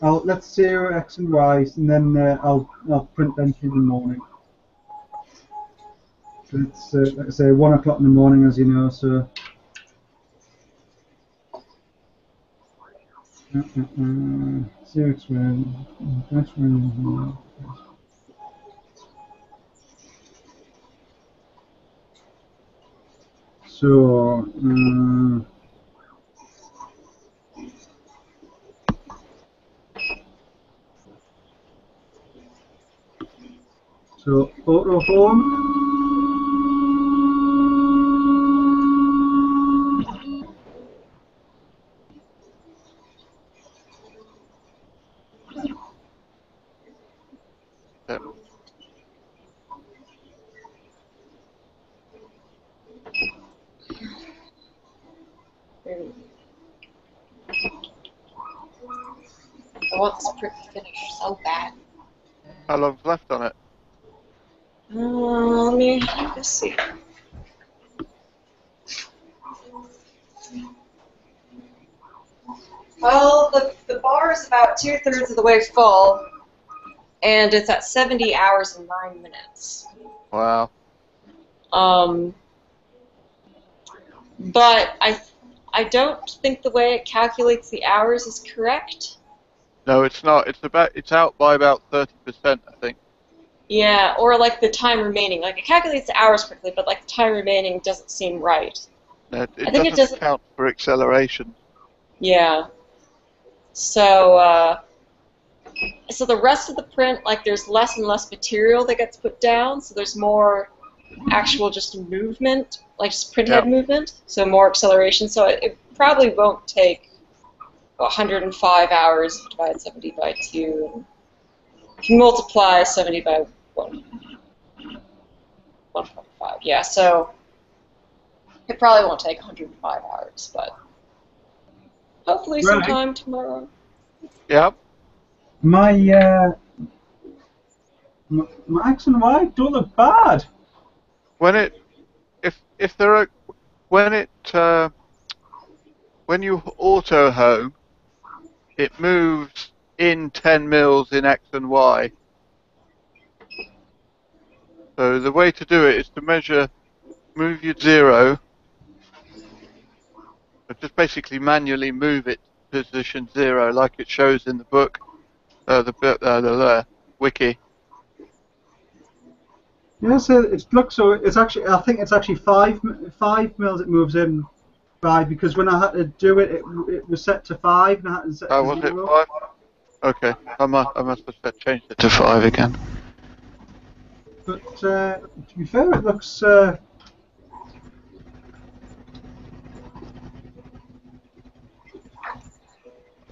Let's zero X and Y, and then I'll print Benchy in the morning. So it's like I say 1 o'clock in the morning, as you know. So. Zero X Y. So. So auto home. Yep. I want this print to finish so bad. How long's left on it? Let me just see. Well, the bar is about 2/3 of the way full, and it's at 70 hours and 9 minutes. Wow. But I don't think the way it calculates the hours is correct. No, it's not. It's out by about 30%, I think. Yeah, or like the time remaining. Like it calculates the hours quickly, but like the time remaining doesn't seem right. No, I think it doesn't doesn't count for acceleration. Yeah. So so the rest of the print, like there's less and less material that gets put down, so there's more actual just movement, like just print head movement, so more acceleration. So it probably won't take 105 hours if you divide 70 by 2. If you multiply 70 by 1. 1.5. Yeah, so it probably won't take 105 hours, but hopefully Right. sometime tomorrow. Yep. My my X and Y don't look bad. When it, if there are, when it, when you auto home, it moves in 10 mils in X and Y. So the way to do it is to move your 0, but just basically manually move it to position 0, like it shows in the book, the wiki. Yeah, so it looks so. It's actually. I think it's actually 5 mils. It moves in by, because when I had to do it, it was set to 5, and I had to set it to Was it 0. 5? Okay, I must have changed it to 5 again. But to be fair, it looks.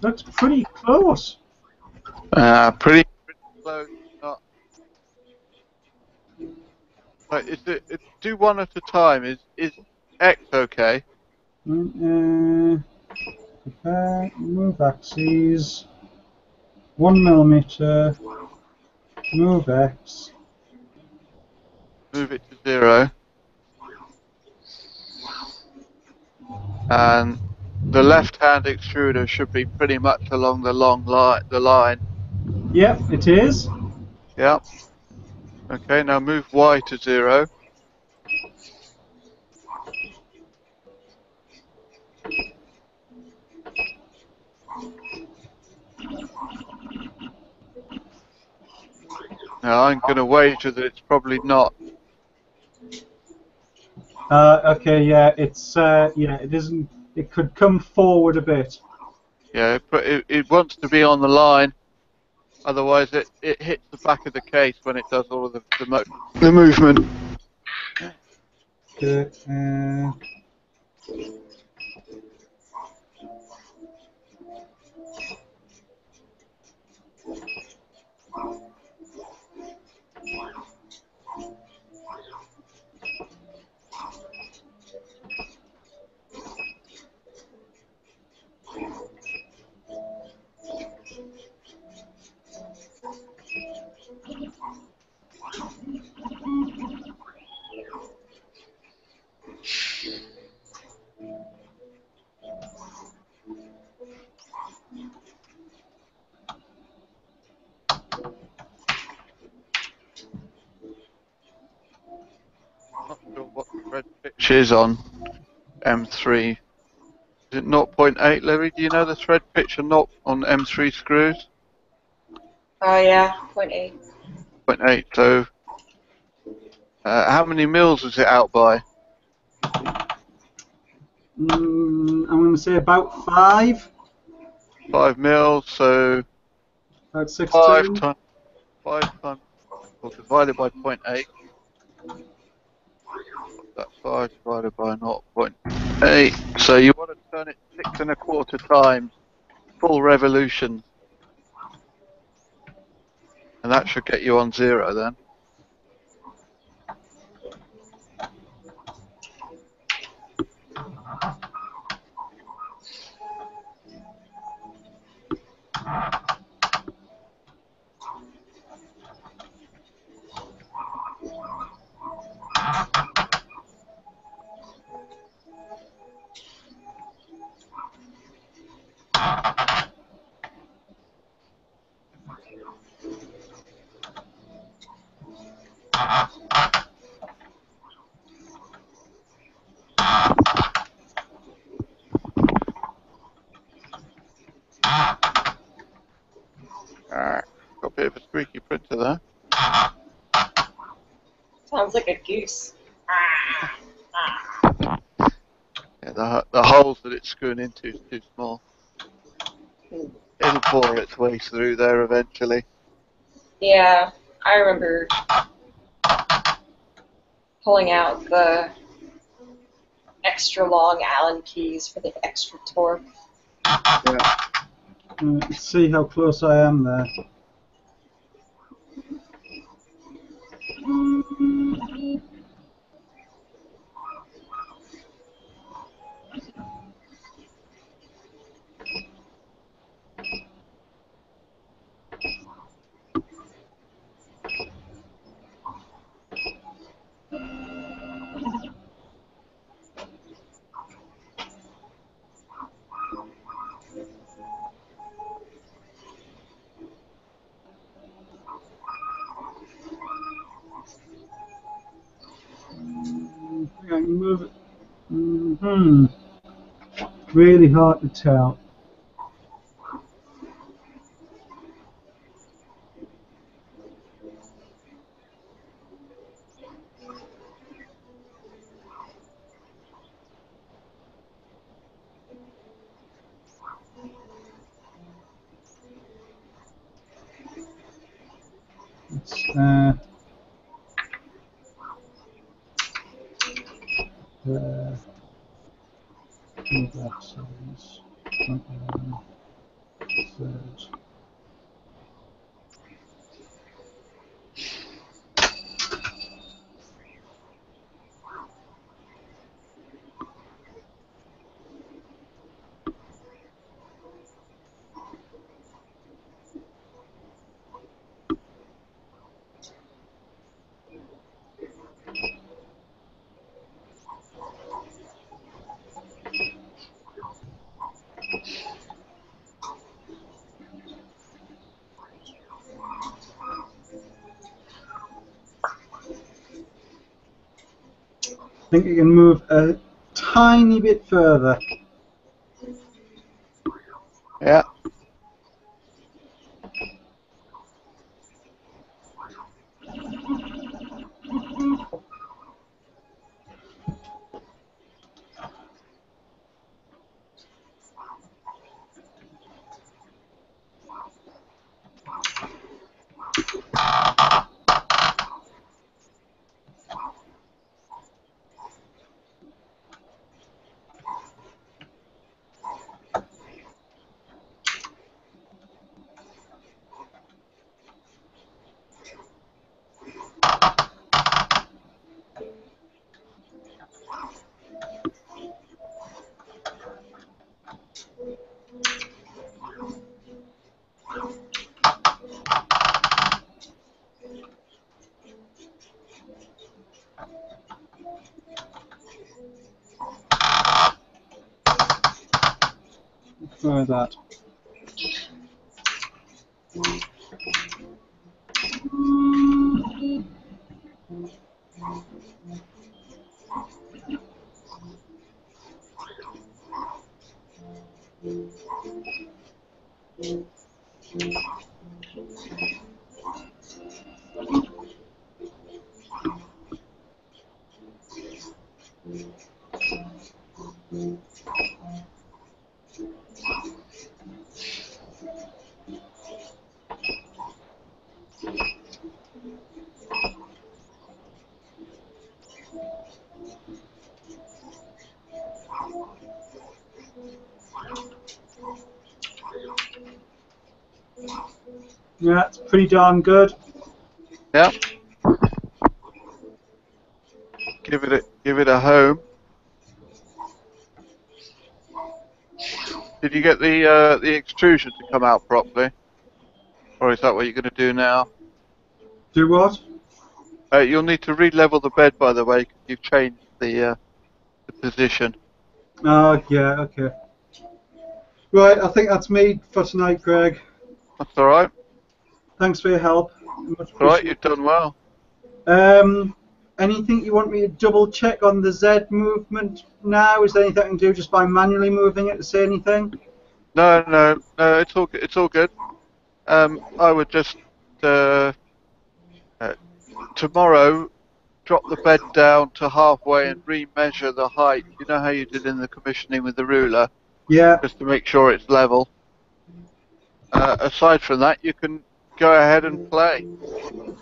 Looks pretty close. Pretty close. Not. Right, do one at a time. Is X okay? Prepare, move axes. 1 millimeter. Move X. Move it to 0. And the left-hand extruder should be pretty much along the line. Yep, it is. Yep. Okay, now move Y to 0. Now I'm going to wager that it's probably not. Okay, yeah, it's yeah, it isn't. It could come forward a bit. Yeah, it wants to be on the line. Otherwise, it hits the back of the case when it does all of the movement. Okay, Not sure what the thread pitch is on M3. Is it 0.8, Larry? Do you know the thread pitch on M3 screws? Oh yeah, 0.8. 0.8. So, how many mils is it out by? I'm going to say about 5. 5 mils. So About 16. 5 times well, divided by 0.8. That's 5 divided by 0.8. So you want to turn it 6 1/4 times, full revolutions. And that should get you on 0 then. Got a bit of a squeaky printer there. Sounds like a goose. Yeah, the holes that it's screwing into is too small. It'll bore its way through there eventually. Yeah, I remember pulling out the extra long Allen keys for the extra torque. Yeah. Let's see how close I am there. I can move it. Really hard to tell. It's, move that size. Third. I think you can move a tiny bit further. Yeah. Try that. Yeah, it's pretty darn good. Yeah. Give it a home. Did you get the extrusion to come out properly, or is that what you're going to do now? Do what? You'll need to re-level the bed, by the way, because you've changed the position. Oh, yeah, okay. Right, I think that's me for tonight, Greg. That's all right. Thanks for your help. Much All right, appreciated. you've done well. Anything you want me to double check on the Z movement now? Is there anything I can do just by manually moving it to say anything? No, it's all good. I would just tomorrow drop the bed down to halfway and re-measure the height. You know how you did in the commissioning with the ruler, Yeah. just to make sure it's level. Aside from that, you can go ahead and play.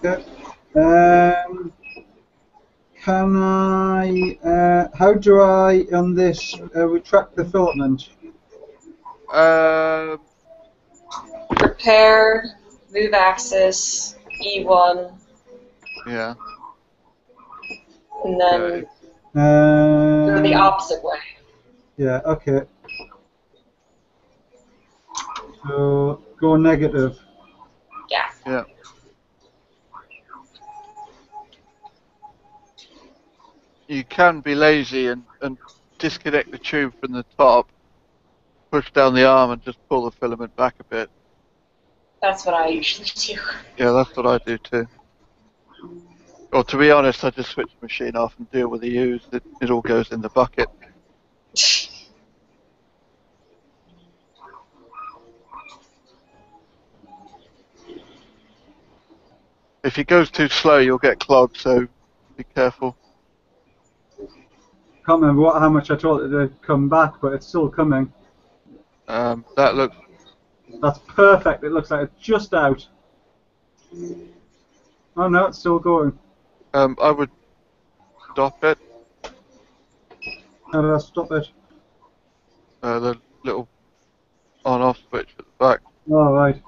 Okay. Can I? How do I on this retract the filament? Repair, move axis, E1, Yeah. and then go the opposite way. Yeah. Okay. So go negative. Yeah. Yeah. You can be lazy and disconnect the tube from the top, push down the arm, and just pull the filament back a bit. That's what I usually do. Yeah, that's what I do too. Or to be honest, I just switch the machine off and deal with the use. It all goes in the bucket. If it goes too slow, you'll get clogged, so be careful. Can't remember how much I told it to come back, but it's still coming. That looks... That's perfect. It looks like it's just out. Oh no, it's still going. I would stop it. How did I stop it? The little on-off switch at the back. All right.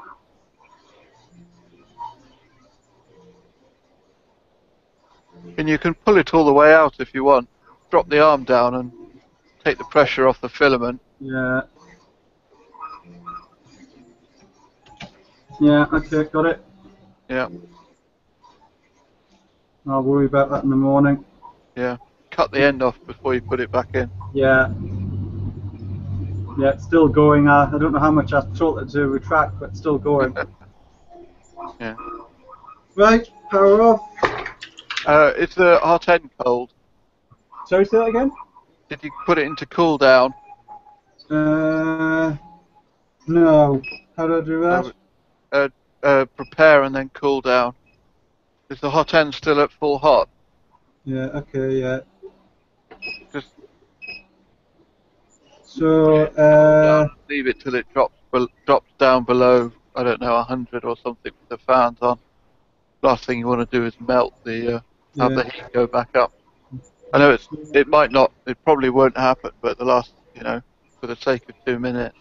And you can pull it all the way out if you want. Drop the arm down and take the pressure off the filament. Yeah. Yeah, okay, got it. Yeah, I'll worry about that in the morning. yeah. Cut the end off before you put it back in. Yeah. Yeah, it's still going. I don't know how much I've told it to retract, but it's still going. Yeah. Right, power off. Is the hot end cold? Sorry, say that again? Did you put it into cool down? No. How do I do that? Prepare and then cool down. Is the hot end still at full hot? Yeah, okay, yeah. Just So, leave it till it drops down below, I don't know, 100 or something with the fans on. Last thing you want to do is melt the have the heat go back up. I know it might not, it probably won't happen, but the last, for the sake of 2 minutes.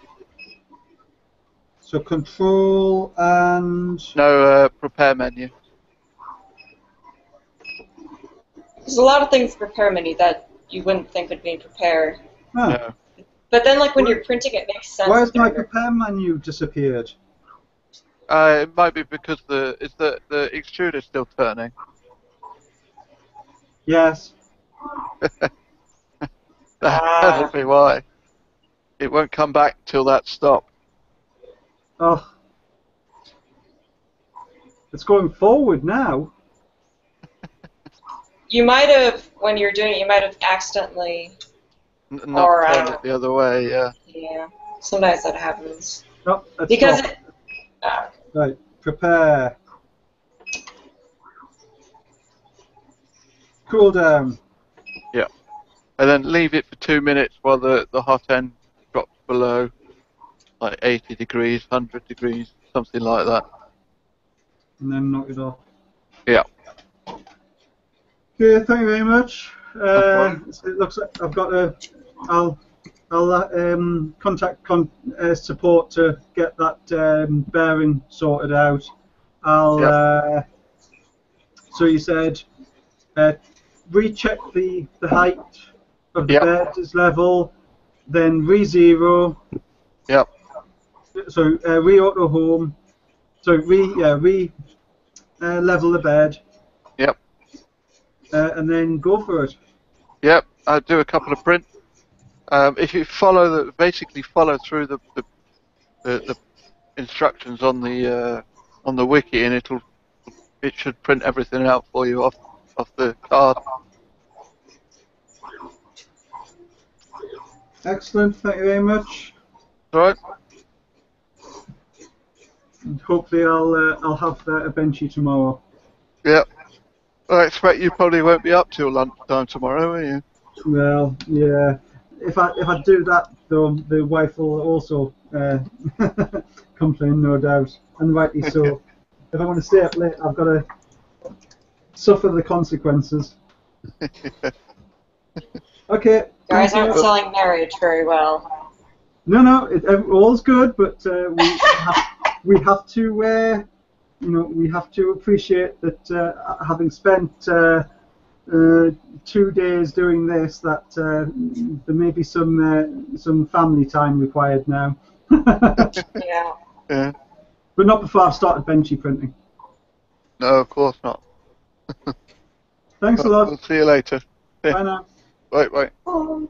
so control and... No, prepare menu. There's a lot of things in prepare menu that you wouldn't think would be in prepare. Huh. No. But then, like, when you're printing, it makes sense. Why has that my they're- prepare menu disappeared? It might be because the extruder still turning. Yes. That'll be why. It won't come back till that stop. Oh. It's going forward now. You might have, when you're doing it, you might have accidentally. Not Or, turn it the other way, yeah. Yeah. Sometimes that happens. No, let's Because stop. it, Right, prepare. Cool down. Yeah. And then leave it for 2 minutes while the hot end drops below, like 80 degrees, 100 degrees, something like that. And then knock it off. Yeah. Okay, thank you very much. fine. It looks like I've got a. I'll contact support to get that bearing sorted out. I'll. So you said recheck the height of the bed's level, then re-zero. Yep. So re-auto home. So level the bed. Yep. And then go for it. Yep. I'll do a couple of prints. If you basically follow through the instructions on the wiki, and it should print everything out for you off the card. Excellent. Thank you very much. All right. And hopefully I'll have a benchy tomorrow. Yep. I expect you probably won't be up till lunchtime tomorrow, will you? Well, yeah. If I do that, though, the wife will also complain, no doubt, and rightly so. If I want to stay up late, I've got to suffer the consequences. Okay. guys thank you. aren't selling marriage very well. No, all's good, but we have to, we have to appreciate that having spent 2 days doing this, that there may be some family time required now. Yeah. Yeah. But not before I've started benchy printing. No, of course not. Thanks a lot. We'll see you later. Bye now. Bye. Oh.